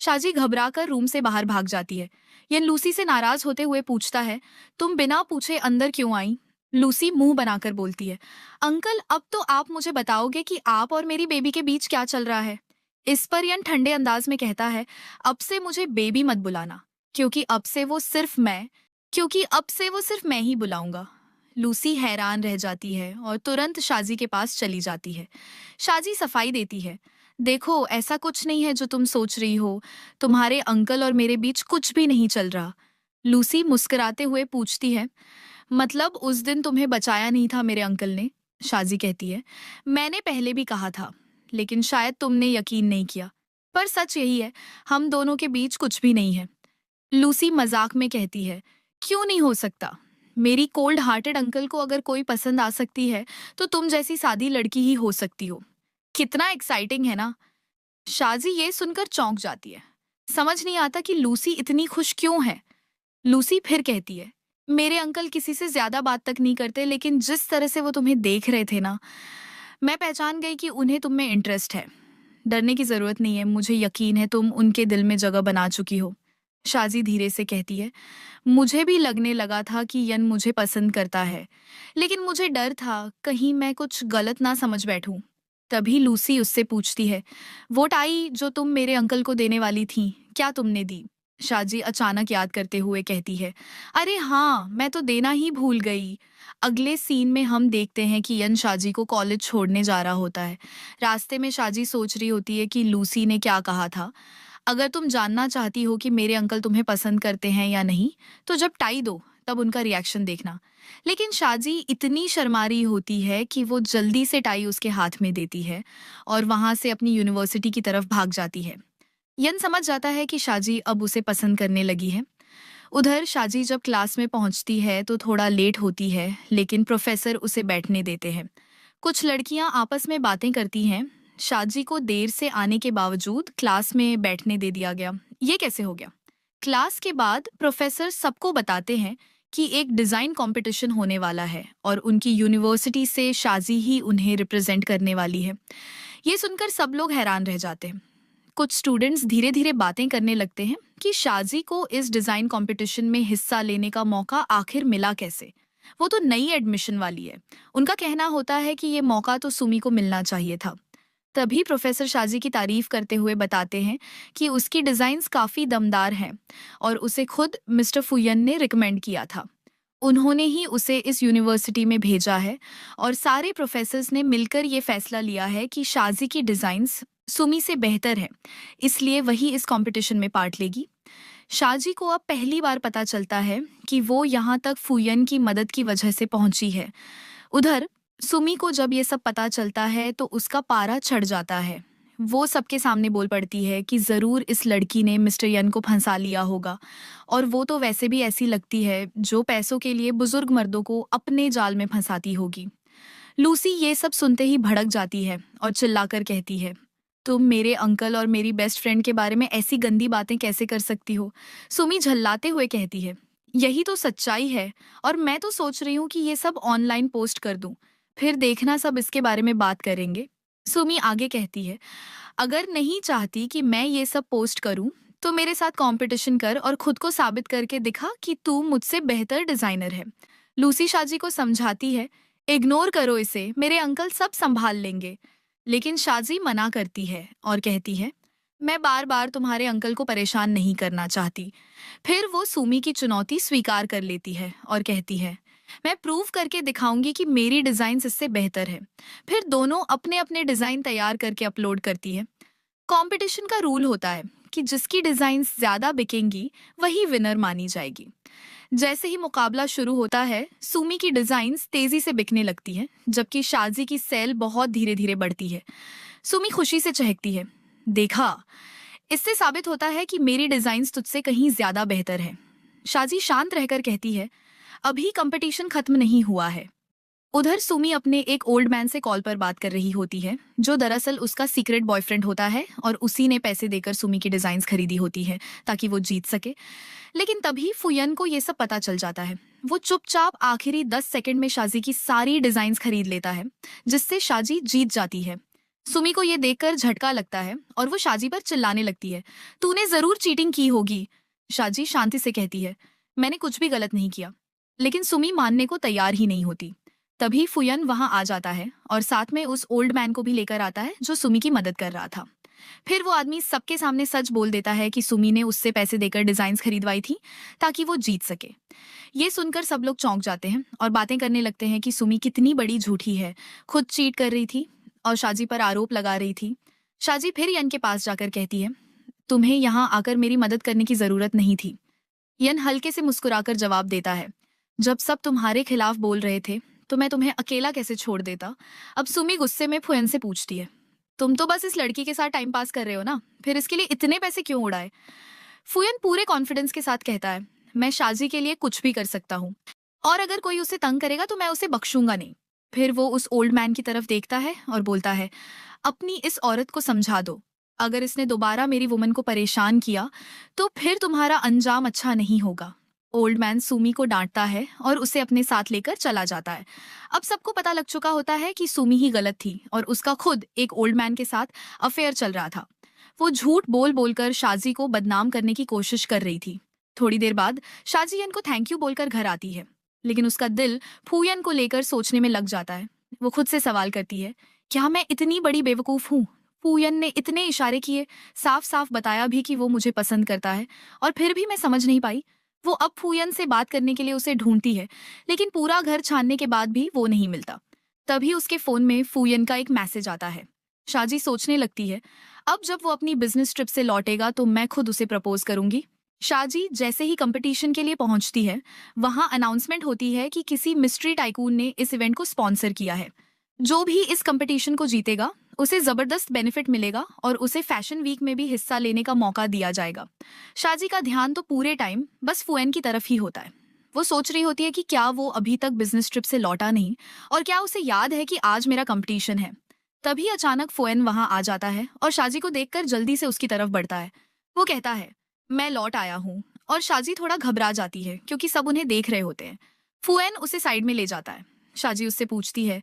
शाजी घबराकर रूम से बाहर भाग जाती है। यन लूसी से नाराज होते हुए पूछता है, तुम बिना पूछे अंदर क्यों आई? लूसी मुंह बनाकर बोलती है, अंकल अब तो आप मुझे बताओगे कि आप और मेरी बेबी के बीच क्या चल रहा है। इस पर यन ठंडे अंदाज में कहता है, अब से मुझे बेबी मत बुलाना, क्योंकि अब से वो सिर्फ मैं ही बुलाऊंगा। लूसी हैरान रह जाती है और तुरंत शाजी के पास चली जाती है। शाजी सफाई देती है, देखो ऐसा कुछ नहीं है जो तुम सोच रही हो, तुम्हारे अंकल और मेरे बीच कुछ भी नहीं चल रहा। लूसी मुस्कुराते हुए पूछती है, मतलब उस दिन तुम्हें बचाया नहीं था मेरे अंकल ने? शाजी कहती है, मैंने पहले भी कहा था, लेकिन शायद तुमने यकीन नहीं किया। पर सच यही है, हम दोनों के बीच कुछ भी नहीं है। लूसी मजाक में कहती है, क्यों नहीं हो सकता? मेरी कोल्ड हार्टेड अंकल को अगर कोई पसंद आ सकती है तो तुम जैसी सादी लड़की ही हो सकती हो। कितना एक्साइटिंग है ना? शाजी ये सुनकर चौंक जाती है। समझ नहीं आता कि लूसी इतनी खुश क्यों है। लूसी फिर कहती है, मेरे अंकल किसी से ज्यादा बात तक नहीं करते, लेकिन जिस तरह से वो तुम्हें देख रहे थे ना, मैं पहचान गई कि उन्हें तुम में इंटरेस्ट है। डरने की जरूरत नहीं है, मुझे यकीन है तुम उनके दिल में जगह बना चुकी हो। शाजी धीरे से कहती है, मुझे भी लगने लगा था कि यन मुझे पसंद करता है, लेकिन मुझे डर था कहीं मैं कुछ गलत ना समझ बैठूं। तभी लूसी उससे पूछती है, वो टाई जो तुम मेरे अंकल को देने वाली थी, क्या तुमने दी? शाजी अचानक याद करते हुए कहती है, अरे हाँ, मैं तो देना ही भूल गई। अगले सीन में हम देखते हैं कि यन शाजी को कॉलेज छोड़ने जा रहा होता है। रास्ते में शाजी सोच रही होती है कि लूसी ने क्या कहा था, अगर तुम जानना चाहती हो कि मेरे अंकल तुम्हें पसंद करते हैं या नहीं, तो जब टाई दो तब उनका रिएक्शन देखना। लेकिन शाजी इतनी शर्मारी होती है कि वो जल्दी से टाई उसके हाथ में देती है और वहां से अपनी यूनिवर्सिटी की तरफ भाग जाती है। यन समझ जाता है कि शाजी अब उसे पसंद करने लगी है। उधर शाजी जब क्लास में पहुंचती है तो थोड़ा लेट होती है, लेकिन प्रोफेसर उसे बैठने देते हैं। कुछ लड़कियां आपस में बातें करती हैं। शाजी को देर से आने के बावजूद क्लास में बैठने दे दिया गया। ये कैसे हो गया? क्लास के बाद प्रोफेसर सबको बताते हैं कि एक डिजाइन कंपटीशन होने वाला है और उनकी यूनिवर्सिटी से शाजी ही उन्हें रिप्रेजेंट करने वाली है। ये सुनकर सब लोग हैरान रह जाते हैं। कुछ स्टूडेंट्स धीरे धीरे बातें करने लगते हैं कि शाजी को इस डिजाइन कंपटीशन में हिस्सा लेने का मौका आखिर मिला कैसे। वो तो नई एडमिशन वाली है। उनका कहना होता है कि ये मौका तो सुमी को मिलना चाहिए था। तभी प्रोफेसर शाजी की तारीफ करते हुए बताते हैं कि उसकी डिजाइन्स काफी दमदार हैं और उसे खुद मिस्टर फुयन ने रिकमेंड किया था। उन्होंने ही उसे इस यूनिवर्सिटी में भेजा है और सारे प्रोफेसर्स ने मिलकर ये फैसला लिया है कि शाजी की डिजाइन्स सुमी से बेहतर है, इसलिए वही इस कंपटीशन में पार्ट लेगी। शाजी को अब पहली बार पता चलता है कि वो यहाँ तक फुयन की मदद की वजह से पहुंची है। उधर सुमी को जब ये सब पता चलता है तो उसका पारा चढ़ जाता है। वो सबके सामने बोल पड़ती है कि जरूर इस लड़की ने मिस्टर यन को फंसा लिया होगा और वो तो वैसे भी ऐसी लगती है जो पैसों के लिए बुजुर्ग मर्दों को अपने जाल में फंसाती होगी। लूसी ये सब सुनते ही भड़क जाती है और चिल्लाकर कहती है, तुम मेरे अंकल और मेरी बेस्ट फ्रेंड के बारे में ऐसी गंदी बातें कैसे कर सकती हो? सुमी झल्लाते हुए कहती है, यही तो सच्चाई है और मैं तो सोच रही हूँ कि ये सब ऑनलाइन पोस्ट कर दूं, फिर देखना सब इसके बारे में बात करेंगे। सुमी आगे कहती है, अगर नहीं चाहती कि मैं ये सब पोस्ट करूं तो मेरे साथ कंपटीशन कर और खुद को साबित करके दिखा कि तू मुझसे बेहतर डिजाइनर है। लूसी शाजी को समझाती है, इग्नोर करो इसे, मेरे अंकल सब संभाल लेंगे। लेकिन शाजी मना करती है और कहती है, मैं बार बार तुम्हारे अंकल को परेशान नहीं करना चाहती। फिर वो सुमी की चुनौती स्वीकार कर लेती है और कहती है, मैं प्रूव करके दिखाऊंगी कि मेरी डिजाइन इससे बेहतर है। फिर दोनों अपने अपने डिजाइन तैयार करके अपलोड करती है। कंपटीशन का रूल होता है कि जिसकी डिजाइन ज्यादा बिकेंगी वही विनर मानी जाएगी। जैसे ही मुकाबला शुरू होता है, सुमी की डिजाइन्स तेजी से बिकने लगती है, जबकि शाजी की सेल बहुत धीरे धीरे बढ़ती है। सुमी खुशी से चहकती है, देखा, इससे साबित होता है कि मेरी डिजाइन्स तुझसे कहीं ज्यादा बेहतर है। शाजी शांत रहकर कहती है, अभी कंपटीशन खत्म नहीं हुआ है। उधर सुमी अपने एक ओल्ड मैन से कॉल पर बात कर रही होती है, जो दरअसल उसका सीक्रेट बॉयफ्रेंड होता है और उसी ने पैसे देकर सुमी की डिजाइन्स खरीदी होती है ताकि वो जीत सके। लेकिन तभी फुयन को ये सब पता चल जाता है। वो चुपचाप आखिरी 10 सेकंड में शाजी की सारी डिजाइन्स खरीद लेता है, जिससे शाजी जीत जाती है। सुमी को ये देखकर झटका लगता है और वो शाजी पर चिल्लाने लगती है, तूने जरूर चीटिंग की होगी। शाजी शांति से कहती है, मैंने कुछ भी गलत नहीं किया। लेकिन सुमी मानने को तैयार ही नहीं होती। तभी फुयन वहां आ जाता है और साथ में उस ओल्ड मैन को भी लेकर आता है जो सुमी की मदद कर रहा था। फिर वो आदमी सबके सामने सच बोल देता है कि सुमी ने उससे पैसे देकर डिजाइन्स खरीदवाई थी ताकि वो जीत सके। ये सुनकर सब लोग चौंक जाते हैं और बातें करने लगते हैं कि सुमी कितनी बड़ी झूठी है, खुद चीट कर रही थी और शाजी पर आरोप लगा रही थी। शाजी फिर यन के पास जाकर कहती है, तुम्हें यहाँ आकर मेरी मदद करने की जरूरत नहीं थी। यन हल्के से मुस्कुराकर जवाब देता है, जब सब तुम्हारे खिलाफ बोल रहे थे तो मैं तुम्हें अकेला कैसे छोड़ देता। अब सुमी गुस्से में फुयन से पूछती है, तुम तो बस इस लड़की के साथ टाइम पास कर रहे हो ना, फिर इसके लिए इतने पैसे क्यों उड़ाए। फुयन पूरे कॉन्फिडेंस के साथ कहता है, मैं शाजी के लिए कुछ भी कर सकता हूँ और अगर कोई उसे तंग करेगा तो मैं उसे बख्शूंगा नहीं। फिर वो उस ओल्ड मैन की तरफ देखता है और बोलता है, अपनी इस औरत को समझा दो, अगर इसने दोबारा मेरी वुमन को परेशान किया तो फिर तुम्हारा अंजाम अच्छा नहीं होगा। ओल्ड मैन सुमी को डांटता है और उसे अपने साथ लेकर चला जाता है। अब सबको पता लग चुका होता है कि सुमी ही गलत थी और उसका खुद एक ओल्ड मैन के साथ अफेयर चल रहा था। वो झूठ बोल बोलकर शाजी को बदनाम करने की कोशिश कर रही थी। थोड़ी देर बाद शाजी यन को थैंक यू बोलकर घर आती है, लेकिन उसका दिल फूयन को लेकर सोचने में लग जाता है। वो खुद से सवाल करती है, क्या मैं इतनी बड़ी बेवकूफ हूँ। फूयन ने इतने इशारे किए, साफ साफ बताया भी कि वो मुझे पसंद करता है, और फिर भी मैं समझ नहीं पाई। वो अब फूयन से बात करने के लिए उसे ढूंढती है, लेकिन पूरा घर छानने के बाद भी वो नहीं मिलता। तभी उसके फोन में फूयन का एक मैसेज आता है। शाजी सोचने लगती है, अब जब वो अपनी बिजनेस ट्रिप से लौटेगा तो मैं खुद उसे प्रपोज करूंगी। शाजी जैसे ही कंपटीशन के लिए पहुंचती है, वहां अनाउंसमेंट होती है कि किसी मिस्ट्री टाइकून ने इस इवेंट को स्पॉन्सर किया है। जो भी इस कंपटीशन को जीतेगा उसे जबरदस्त बेनिफिट मिलेगा और उसे फैशन वीक में भी हिस्सा लेने का मौका दिया जाएगा। शाजी का ध्यान तो पूरे टाइम बस फुएन की तरफ ही होता है। वो सोच रही होती है कि क्या वो अभी तक बिजनेस ट्रिप से लौटा नहीं और क्या उसे याद है कि आज मेरा कंपटीशन है। तभी अचानक फुएन वहां आ जाता है और शाजी को देखकर जल्दी से उसकी तरफ बढ़ता है। वो कहता है, मैं लौट आया हूँ, और शाजी थोड़ा घबरा जाती है क्योंकि सब उन्हें देख रहे होते हैं। फुएन उसे साइड में ले जाता है। शाजी उससे पूछती है,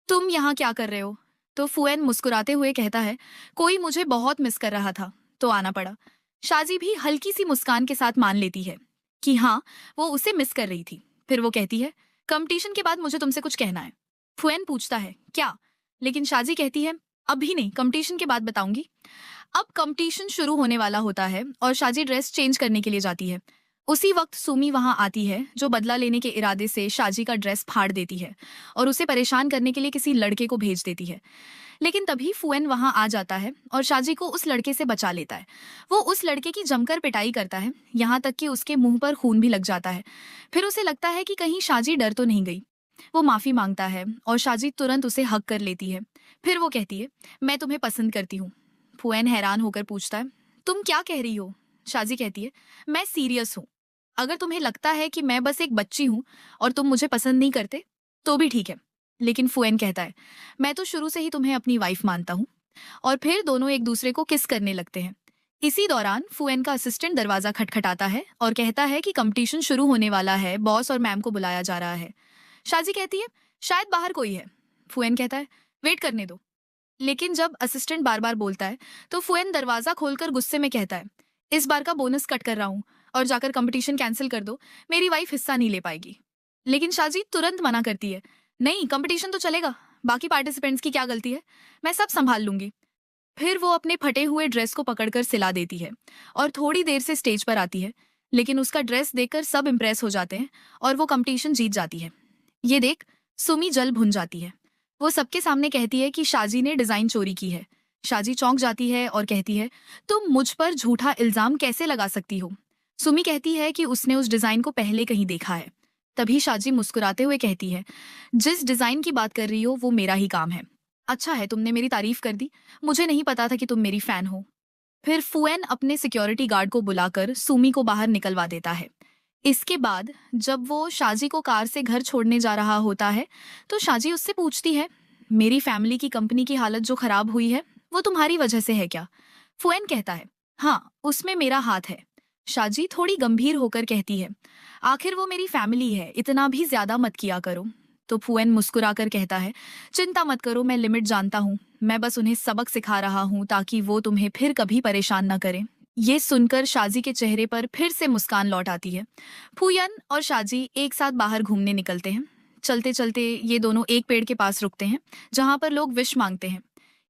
तुम यहाँ क्या कर रहे हो। तो फुएन मुस्कुराते हुए कहता है, कोई मुझे बहुत मिस कर रहा था तो आना पड़ा। शाजी भी हल्की सी मुस्कान के साथ मान लेती है कि हाँ, वो उसे मिस कर रही थी। फिर वो कहती है, कंपटीशन के बाद मुझे तुमसे कुछ कहना है। फुएन पूछता है, क्या, लेकिन शाजी कहती है, अभी नहीं, कंपटीशन के बाद बताऊंगी। अब कंपटीशन शुरू होने वाला होता है और शाजी ड्रेस चेंज करने के लिए जाती है। उसी वक्त सुमी वहां आती है, जो बदला लेने के इरादे से शाजी का ड्रेस फाड़ देती है और उसे परेशान करने के लिए किसी लड़के को भेज देती है। लेकिन तभी फुएन वहां आ जाता है और शाजी को उस लड़के से बचा लेता है। वो उस लड़के की जमकर पिटाई करता है, यहाँ तक कि उसके मुंह पर खून भी लग जाता है। फिर उसे लगता है कि कहीं शाजी डर तो नहीं गई। वो माफी मांगता है और शाजी तुरंत उसे हक कर लेती है। फिर वो कहती है, मैं तुम्हें पसंद करती हूँ। फुएन हैरान होकर पूछता है, तुम क्या कह रही हो। शाजी कहती है, मैं सीरियस हूँ। अगर तुम्हें लगता है कि मैं बस एक बच्ची हूँ और तुम मुझे पसंद नहीं करते तो भी ठीक है। लेकिन फुएन कहता है, मैं तो शुरू से ही तुम्हें अपनी वाइफ मानता हूँ। और फिर दोनों एक दूसरे को किस करने लगते हैं। इसी दौरान फुएन का असिस्टेंट दरवाजा खटखटाता है और कहता है कि कंपटीशन शुरू होने वाला है, बॉस और मैम को बुलाया जा रहा है। शाजी कहती है, शायद बाहर कोई है। फुएन कहता है, वेट करने दो। लेकिन जब असिस्टेंट बार बार बोलता है तो फुएन दरवाजा खोलकर गुस्से में कहता है, इस बार का बोनस कट कर रहा हूँ और जाकर कंपटीशन कैंसिल कर दो, मेरी वाइफ हिस्सा नहीं ले पाएगी। लेकिन शाजी तुरंत मना करती है, नहीं कंपटीशन तो चलेगा, बाकी पार्टिसिपेंट्स की क्या गलती है, मैं सब संभाल लूंगी। फिर वो अपने फटे हुए ड्रेस को पकड़कर सिला देती है और थोड़ी देर से स्टेज पर आती है, लेकिन उसका ड्रेस देखकर सब इम्प्रेस हो जाते हैं और वो कंपटीशन जीत जाती है। ये देख सुमी जल भुन जाती है। वो सबके सामने कहती है कि शाजी ने डिजाइन चोरी की है। शाजी चौंक जाती है और कहती है, तुम मुझ पर झूठा इल्जाम कैसे लगा सकती हो। सुमी कहती है कि उसने उस डिजाइन को पहले कहीं देखा है। तभी शाजी मुस्कुराते हुए कहती है, जिस डिजाइन की बात कर रही हो वो मेरा ही काम है। अच्छा है तुमने मेरी तारीफ कर दी, मुझे नहीं पता था कि तुम मेरी फैन हो। फिर फुएन अपने सिक्योरिटी गार्ड को बुलाकर सुमी को बाहर निकलवा देता है। इसके बाद जब वो शाजी को कार से घर छोड़ने जा रहा होता है तो शाजी उससे पूछती है, मेरी फैमिली की कंपनी की हालत जो खराब हुई है वो तुम्हारी वजह से है क्या। फुएन कहता है, हाँ उसमें मेरा हाथ है। शाजी थोड़ी गंभीर होकर कहती है, आखिर वो मेरी फैमिली है, इतना भी ज्यादा मत किया करो। तो फुएन मुस्कुराकर कहता है, चिंता मत करो, मैं लिमिट जानता हूँ, मैं बस उन्हें सबक सिखा रहा हूँ ताकि वो तुम्हें फिर कभी परेशान न करें। ये सुनकर शाजी के चेहरे पर फिर से मुस्कान लौट आती है। फुयन और शाजी एक साथ बाहर घूमने निकलते हैं। चलते चलते ये दोनों एक पेड़ के पास रुकते हैं जहां पर लोग विश मांगते हैं।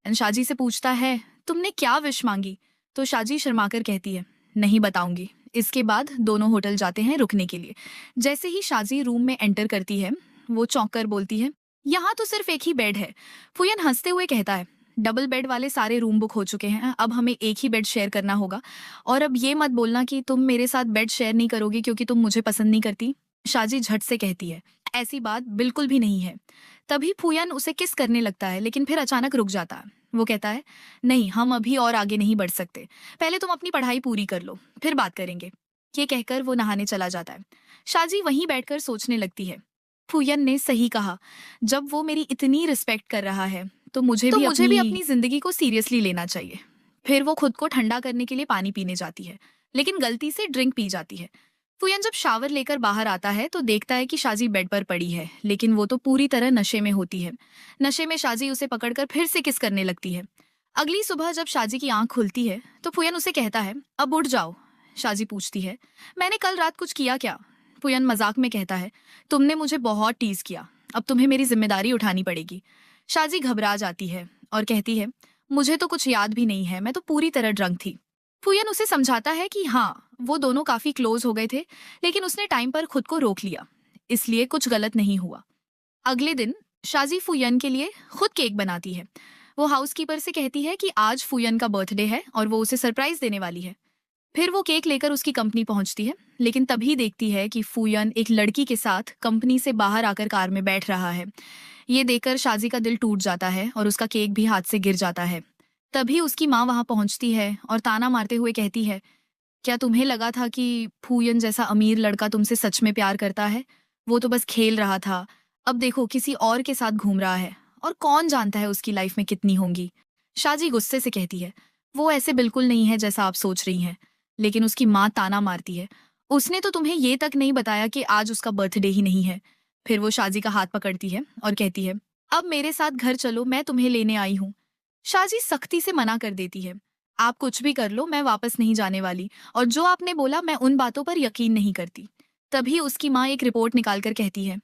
शाजी से पूछता है, तुमने क्या विश मांगी। तो शाजी शर्माकर कहती है, नहीं बताऊंगी। इसके बाद दोनों होटल जाते हैं रुकने के लिए। जैसे ही शाजी रूम में एंटर करती है वो चौंक कर बोलती है, यहाँ तो सिर्फ एक ही बेड है। फुयन हंसते हुए कहता है, डबल बेड वाले सारे रूम बुक हो चुके हैं, अब हमें एक ही बेड शेयर करना होगा। और अब ये मत बोलना कि तुम मेरे साथ बेड शेयर नहीं करोगी क्योंकि तुम मुझे पसंद नहीं करती। शाजी झट से कहती है, ऐसी बात बिल्कुल भी नहीं है। तभी फुयन उसे किस करने लगता है लेकिन फिर अचानक रुक जाता है। वो कहता है, नहीं हम अभी और आगे नहीं बढ़ सकते, पहले तुम अपनी पढ़ाई पूरी कर लो फिर बात करेंगे। ये कहकर वो नहाने चला जाता है। शाजी वहीं बैठकर सोचने लगती है, फुयन ने सही कहा, जब वो मेरी इतनी रिस्पेक्ट कर रहा है तो मुझे भी अपनी जिंदगी को सीरियसली लेना चाहिए। फिर वो खुद को ठंडा करने के लिए पानी पीने जाती है लेकिन गलती से ड्रिंक पी जाती है। फुयन जब शावर लेकर बाहर आता है तो देखता है कि शाजी बेड पर पड़ी है, लेकिन वो तो पूरी तरह नशे में होती है। नशे में शाजी उसे पकड़कर फिर से किस करने लगती है। अगली सुबह जब शाजी की आंख खुलती है तो फुयन उसे कहता है, अब उठ जाओ। शाजी पूछती है, मैंने कल रात कुछ किया क्या। फुयन मजाक में कहता है, तुमने मुझे बहुत टीज किया, अब तुम्हें मेरी जिम्मेदारी उठानी पड़ेगी। शाजी घबरा जाती है और कहती है, मुझे तो कुछ याद भी नहीं है, मैं तो पूरी तरह ड्रंक थी। फुयन उसे समझाता है कि हाँ वो दोनों काफी क्लोज हो गए थे, लेकिन उसने टाइम पर खुद को रोक लिया, इसलिए कुछ गलत नहीं हुआ। अगले दिन शाजी फुयन के लिए खुद केक बनाती है। वो हाउसकीपर से कहती है कि आज फुयन का बर्थडे है और वो उसे सरप्राइज देने वाली है। फिर वो केक लेकर उसकी कंपनी पहुंचती है, लेकिन तभी देखती है कि फुयन एक लड़की के साथ कंपनी से बाहर आकर कार में बैठ रहा है। ये देखकर शाजी का दिल टूट जाता है और उसका केक भी हाथ से गिर जाता है। तभी उसकी माँ वहां पहुंचती है और ताना मारते हुए कहती है, क्या तुम्हें लगा था कि फुयन जैसा अमीर लड़का तुमसे सच में प्यार करता है। वो तो बस खेल रहा था, अब देखो किसी और के साथ घूम रहा है और कौन जानता है उसकी लाइफ में कितनी होंगी। शाजी गुस्से से कहती है, वो ऐसे बिल्कुल नहीं है जैसा आप सोच रही हैं। लेकिन उसकी माँ ताना मारती है, उसने तो तुम्हें ये तक नहीं बताया कि आज उसका बर्थडे ही नहीं है। फिर वो शाजी का हाथ पकड़ती है और कहती है, अब मेरे साथ घर चलो, मैं तुम्हें लेने आई हूँ। शाजी सख्ती से मना कर देती है, आप कुछ भी कर लो, मैं वापस नहीं जाने वाली, और जो आपने बोला मैं उन बातों पर यकीन नहीं करती। तभी उसकी माँ एक रिपोर्ट निकालकर कहती है,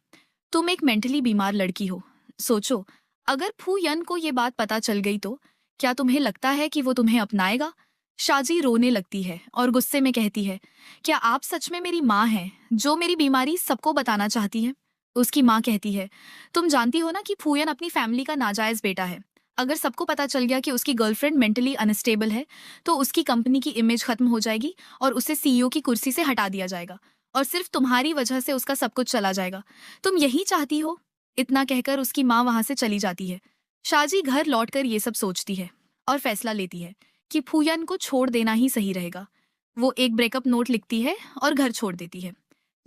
तुम एक मेंटली बीमार लड़की हो। सोचो, अगर फुयन को ये बात पता चल गई तो क्या तुम्हें लगता है कि वो तुम्हें अपनाएगा। शाजी रोने लगती है और गुस्से में कहती है, क्या आप सच में मेरी माँ हैं जो मेरी बीमारी सबको बताना चाहती है। उसकी माँ कहती है, तुम जानती हो ना कि फुयन अपनी फैमिली का नाजायज बेटा है। अगर सबको पता चल गया कि उसकी गर्लफ्रेंड मेंटली अनस्टेबल है तो उसकी कंपनी की इमेज खत्म हो जाएगी और उसे सीईओ की कुर्सी से हटा दिया जाएगा और सिर्फ तुम्हारी वजह से उसका सब कुछ चला जाएगा। तुम यही चाहती हो। इतना कहकर उसकी माँ वहां से चली जाती है। शाजी घर लौटकर ये सब सोचती है और फैसला लेती है कि फुयन को छोड़ देना ही सही रहेगा। वो एक ब्रेकअप नोट लिखती है और घर छोड़ देती है।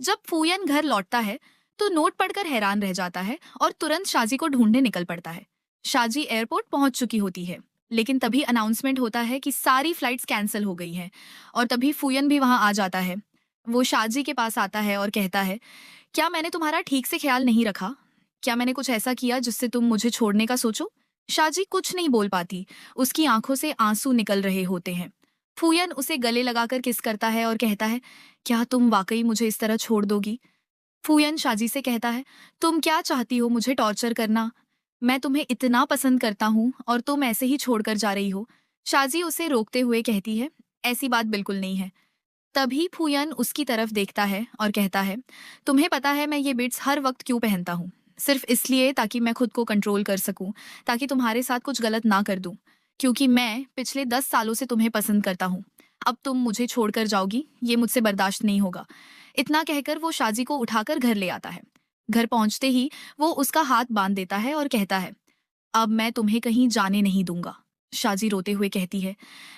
जब फुयन घर लौटता है तो नोट पढ़कर हैरान रह जाता है और तुरंत शाजी को ढूंढने निकल पड़ता है। शाजी एयरपोर्ट पहुंच चुकी होती है, लेकिन तभी अनाउंसमेंट होता है कि सारी फ्लाइट्स कैंसिल हो गई हैं और तभी फुयन भी वहां आ जाता है। वो शाजी के पास आता है और कहता है, क्या मैंने तुम्हारा ठीक से ख्याल नहीं रखा। क्या मैंने कुछ ऐसा किया जिससे तुम मुझे छोड़ने का सोचो। शाजी कुछ नहीं बोल पाती, उसकी आंखों से आंसू निकल रहे होते हैं। फूयन उसे गले लगाकर किस करता है और कहता है, क्या तुम वाकई मुझे इस तरह छोड़ दोगी? फूयन शाजी से कहता है, तुम क्या चाहती हो, मुझे टॉर्चर करना? मैं तुम्हें इतना पसंद करता हूँ और तुम ऐसे ही छोड़कर जा रही हो। शाजी उसे रोकते हुए कहती है, ऐसी बात बिल्कुल नहीं है। तभी फूयन उसकी तरफ देखता है और कहता है, तुम्हें पता है मैं ये बिट्स हर वक्त क्यों पहनता हूँ? सिर्फ इसलिए ताकि मैं खुद को कंट्रोल कर सकूं, ताकि तुम्हारे साथ कुछ गलत ना कर दूं। क्योंकि मैं पिछले 10 सालों से तुम्हें पसंद करता हूँ। अब तुम मुझे छोड़कर जाओगी, ये मुझसे बर्दाश्त नहीं होगा। इतना कहकर वो शाजी को उठाकर घर ले आता है। घर पहुंचते ही वो उसका हाथ बांध देता है और कहता है, अब मैं तुम्हें कहीं जाने नहीं दूंगा। शाजी रोते हुए कहती है,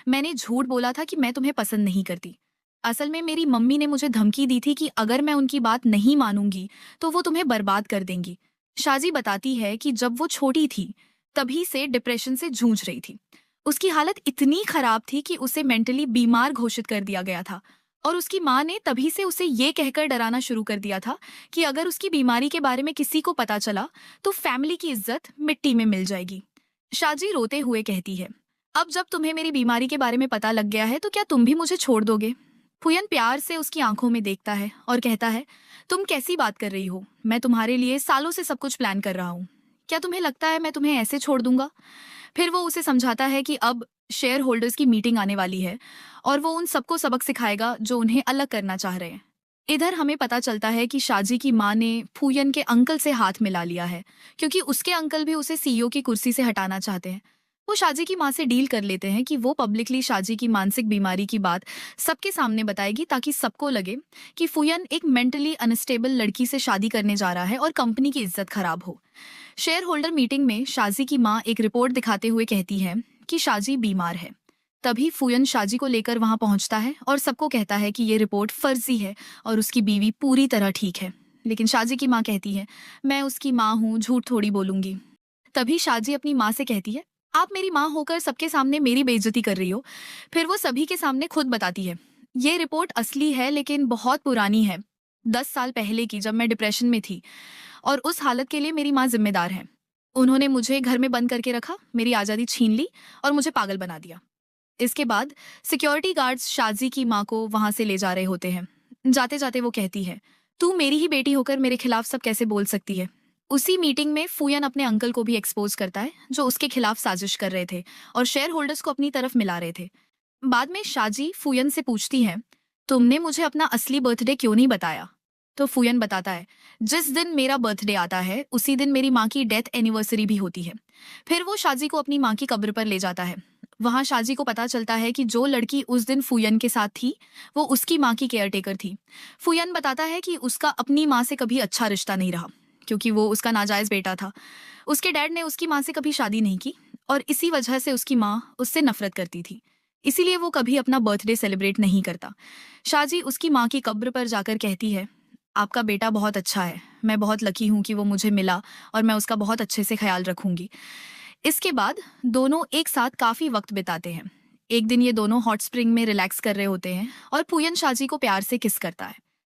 मैंने झूठ बोला था कि मैं तुम्हें पसंद नहीं करती। असल में मेरी मम्मी ने मुझे धमकी दी थी कि अगर मैं उनकी बात नहीं मानूंगी तो वो तुम्हें बर्बाद कर देंगी। शाजी बताती है कि जब वो छोटी थी तभी से डिप्रेशन से जूझ रही थी। उसकी हालत इतनी खराब थी कि उसे मेंटली बीमार घोषित कर दिया गया था और उसकी माँ ने तभी से उसे ये कहकर डराना शुरू कर दिया था कि अगर उसकी बीमारी के बारे में किसी को पता चला तो फैमिली की इज्जत मिट्टी में मिल जाएगी। शाजी रोते हुए कहती है, अब जब तुम्हें मेरी बीमारी के बारे में पता लग गया है तो क्या तुम भी मुझे छोड़ दोगे? फुयन प्यार से उसकी आंखों में देखता है और कहता है, तुम कैसी बात कर रही हो? मैं तुम्हारे लिए सालों से सब कुछ प्लान कर रहा हूँ। क्या तुम्हें लगता है मैं तुम्हें ऐसे छोड़ दूंगा? फिर वो उसे समझाता है कि अब शेयर होल्डर्स की मीटिंग आने वाली है और वो उन सबको सबक सिखाएगा जो उन्हें अलग करना चाह रहे हैं। इधर हमें पता चलता है कि शाजी की माँ ने फूयन के अंकल से हाथ मिला लिया है, क्योंकि उसके अंकल भी उसे सीईओ की कुर्सी से हटाना चाहते हैं। वो शाजी की माँ से डील कर लेते हैं कि वो पब्लिकली शाजी की मानसिक बीमारी की बात सबके सामने बताएगी, ताकि सबको लगे कि फूयन एक मेंटली अनस्टेबल लड़की से शादी करने जा रहा है और कंपनी की इज्जत खराब हो। शेयर होल्डर मीटिंग में शाजी की माँ एक रिपोर्ट दिखाते हुए कहती है कि शाजी बीमार है। तभी फूयन शाजी को लेकर वहां पहुंचता है और सबको कहता है कि ये रिपोर्ट फर्जी है और उसकी बीवी पूरी तरह ठीक है। लेकिन शाजी की माँ कहती है, मैं उसकी माँ हूँ, झूठ थोड़ी बोलूंगी। तभी शाजी अपनी माँ से कहती है, आप मेरी माँ होकर सबके सामने मेरी बेइज्जती कर रही हो। फिर वो सभी के सामने खुद बताती है, ये रिपोर्ट असली है लेकिन बहुत पुरानी है, 10 साल पहले की, जब मैं डिप्रेशन में थी और उस हालत के लिए मेरी माँ जिम्मेदार है। उन्होंने मुझे घर में बंद करके रखा, मेरी आज़ादी छीन ली और मुझे पागल बना दिया। इसके बाद सिक्योरिटी गार्ड्स शाजी की माँ को वहां से ले जा रहे होते हैं। जाते जाते वो कहती है, तू मेरी ही बेटी होकर मेरे खिलाफ सब कैसे बोल सकती है? उसी मीटिंग में फूयन अपने अंकल को भी एक्सपोज करता है, जो उसके खिलाफ साजिश कर रहे थे और शेयर होल्डर्स को अपनी तरफ मिला रहे थे। बाद में शाजी फूयन से पूछती है, तुमने मुझे अपना असली बर्थडे क्यों नहीं बताया? तो फूयन बताता है, जिस दिन मेरा बर्थडे आता है उसी दिन मेरी माँ की डेथ एनिवर्सरी भी होती है। फिर वो शाजी को अपनी माँ की कब्र पर ले जाता है। वहां शाजी को पता चलता है कि जो लड़की उस दिन फूयन के साथ थी वो उसकी माँ की केयरटेकर थी। फूयन बताता है कि उसका अपनी माँ से कभी अच्छा रिश्ता नहीं रहा, क्योंकि वो उसका नाजायज बेटा था। उसके डैड ने उसकी माँ से कभी शादी नहीं की और इसी वजह से उसकी माँ उससे नफरत करती थी। इसीलिए वो कभी अपना बर्थडे सेलिब्रेट नहीं करता। शाजी उसकी माँ की कब्र पर जाकर कहती है, आपका बेटा बहुत अच्छा है, मैं बहुत लकी हूँ कि वो मुझे मिला और मैं उसका बहुत अच्छे से ख्याल रखूंगी। इसके बाद दोनों एक साथ काफी वक्त बिताते हैं। एक दिन ये दोनों हॉट स्प्रिंग में रिलैक्स कर रहे होते हैं और फूयन शाजी को प्यार से किस करता है।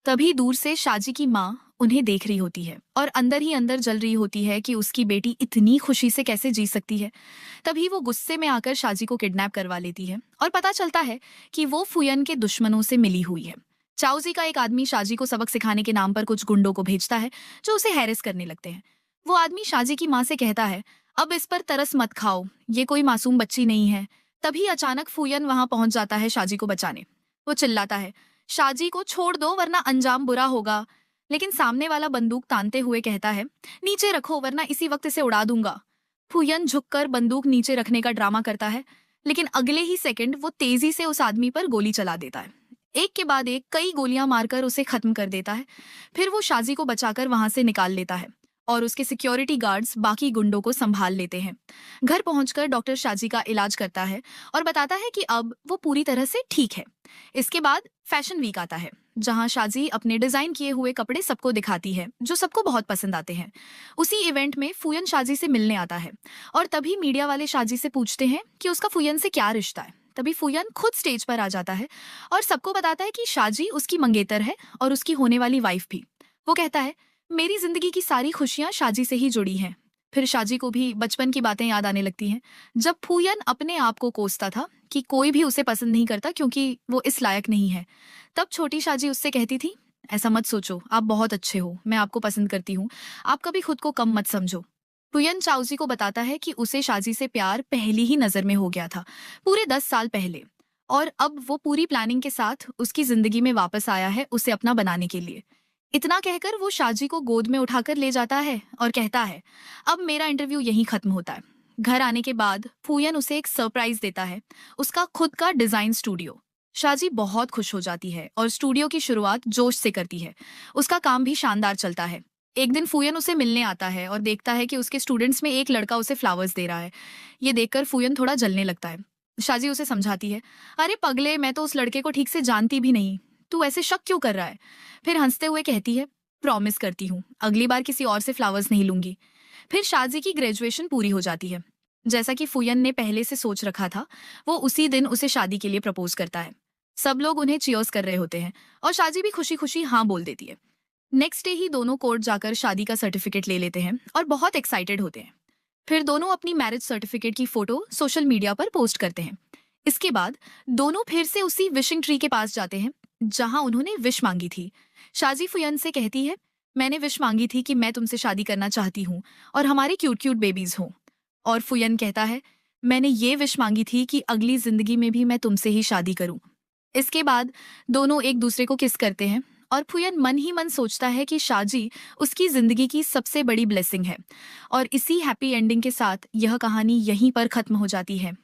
तभी दूर से शाजी की माँ उन्हें देख रही होती है और अंदर ही अंदर जल रही होती है कि उसकी बेटी इतनी खुशी से कैसे जी सकती है। तभी वो गुस्से में आकर शाजी को किडनैप करवा लेती है और पता चलता है कि वो फूयन के दुश्मनों से मिली हुई है। चाउजी का एक आदमी शाजी को सबक सिखाने के नाम पर कुछ गुंडों को भेजता है, जो उसे हैरेस करने लगते हैं। वो आदमी शाजी की माँ से कहता है, अब इस पर तरस मत खाओ, ये कोई मासूम बच्ची नहीं है। तभी अचानक फूयन वहां पहुंच जाता है शाजी को बचाने। वो चिल्लाता है, शाजी को छोड़ दो वरना अंजाम बुरा होगा। लेकिन सामने वाला बंदूक तानते हुए कहता है, नीचे रखो वरना इसी वक्त इसे उड़ा दूंगा। फूयन झुककर बंदूक नीचे रखने का ड्रामा करता है, लेकिन अगले ही सेकंड वो तेजी से उस आदमी पर गोली चला देता है। एक के बाद एक कई गोलियां मारकर उसे खत्म कर देता है। फिर वो शाजी को बचाकर वहां से निकाल लेता है और उसके सिक्योरिटी गार्ड्स बाकी गुंडों को संभाल लेते हैं। घर पहुंचकर डॉक्टर शाजी का इलाज करता है और बताता है कि अब वो पूरी तरह से ठीक है। इसके बाद फैशन वीक आता है, जहां शाजी अपने डिजाइन किए हुए कपड़े सबको दिखाती है, जो सबको बहुत पसंद आते हैं। उसी इवेंट में फूयन शाजी से मिलने आता है और तभी मीडिया वाले शाजी से पूछते हैं कि उसका फूयन से क्या रिश्ता है। तभी फूयन खुद स्टेज पर आ जाता है और सबको बताता है कि शाजी उसकी मंगेतर है और उसकी होने वाली वाइफ भी। वो कहता है, मेरी जिंदगी की सारी खुशियां शाजी से ही जुड़ी हैं। फिर शाजी को भी बचपन की बातें याद आने लगती हैं, जब फूयन अपने आप को कोसता था कि कोई भी उसे पसंद नहीं करता क्योंकि वो इस लायक नहीं है। तब छोटी शाजी उससे कहती थी, ऐसा मत सोचो, आप बहुत अच्छे हो, मैं आपको पसंद करती हूँ, आप कभी खुद को कम मत समझो। फुयन चाओजी को बताता है कि उसे शाजी से प्यार पहली ही नजर में हो गया था, पूरे 10 साल पहले। और अब वो पूरी प्लानिंग के साथ उसकी जिंदगी में वापस आया है उसे अपना बनाने के लिए। इतना कहकर वो शाजी को गोद में उठाकर ले जाता है और कहता है, अब मेरा इंटरव्यू यहीं खत्म होता है। घर आने के बाद फूयन उसे एक सरप्राइज देता है, उसका खुद का डिजाइन स्टूडियो। शाजी बहुत खुश हो जाती है और स्टूडियो की शुरुआत जोश से करती है। उसका काम भी शानदार चलता है। एक दिन फूयन उसे मिलने आता है और देखता है कि उसके स्टूडेंट्स में एक लड़का उसे फ्लावर्स दे रहा है। ये देखकर फूयन थोड़ा जलने लगता है। शाजी उसे समझाती है, अरे पगले, मैं तो उस लड़के को ठीक से जानती भी नहीं, तू ऐसे शक क्यों कर रहा है। फिर हंसते हुए कहती है, प्रॉमिस करती हूँ अगली बार किसी और से फ्लावर्स नहीं लूंगी। फिर शाजी की ग्रेजुएशन पूरी हो जाती है। जैसा कि फुयन ने पहले से सोच रखा था, वो उसी दिन उसे शादी के लिए प्रपोज करता है। सब लोग उन्हें चीयर्स कर रहे होते हैं और शाजी भी खुशी खुशी हाँ बोल देती है। नेक्स्ट डे ही दोनों कोर्ट जाकर शादी का सर्टिफिकेट ले लेते हैं और बहुत एक्साइटेड होते हैं। फिर दोनों अपनी मैरिज सर्टिफिकेट की फोटो सोशल मीडिया पर पोस्ट करते हैं। इसके बाद दोनों फिर से उसी विशिंग ट्री के पास जाते हैं जहां उन्होंने विश मांगी थी। शाजी फुयन से कहती है, मैंने विश मांगी थी कि मैं तुमसे शादी करना चाहती हूँ और हमारे क्यूट क्यूट बेबीज हों। और फुयन कहता है, मैंने ये विश मांगी थी कि अगली जिंदगी में भी मैं तुमसे ही शादी करूं। इसके बाद दोनों एक दूसरे को किस करते हैं और फुयन मन ही मन सोचता है कि शाजी उसकी जिंदगी की सबसे बड़ी ब्लेसिंग है। और इसी हैप्पी एंडिंग के साथ यह कहानी यहीं पर खत्म हो जाती है।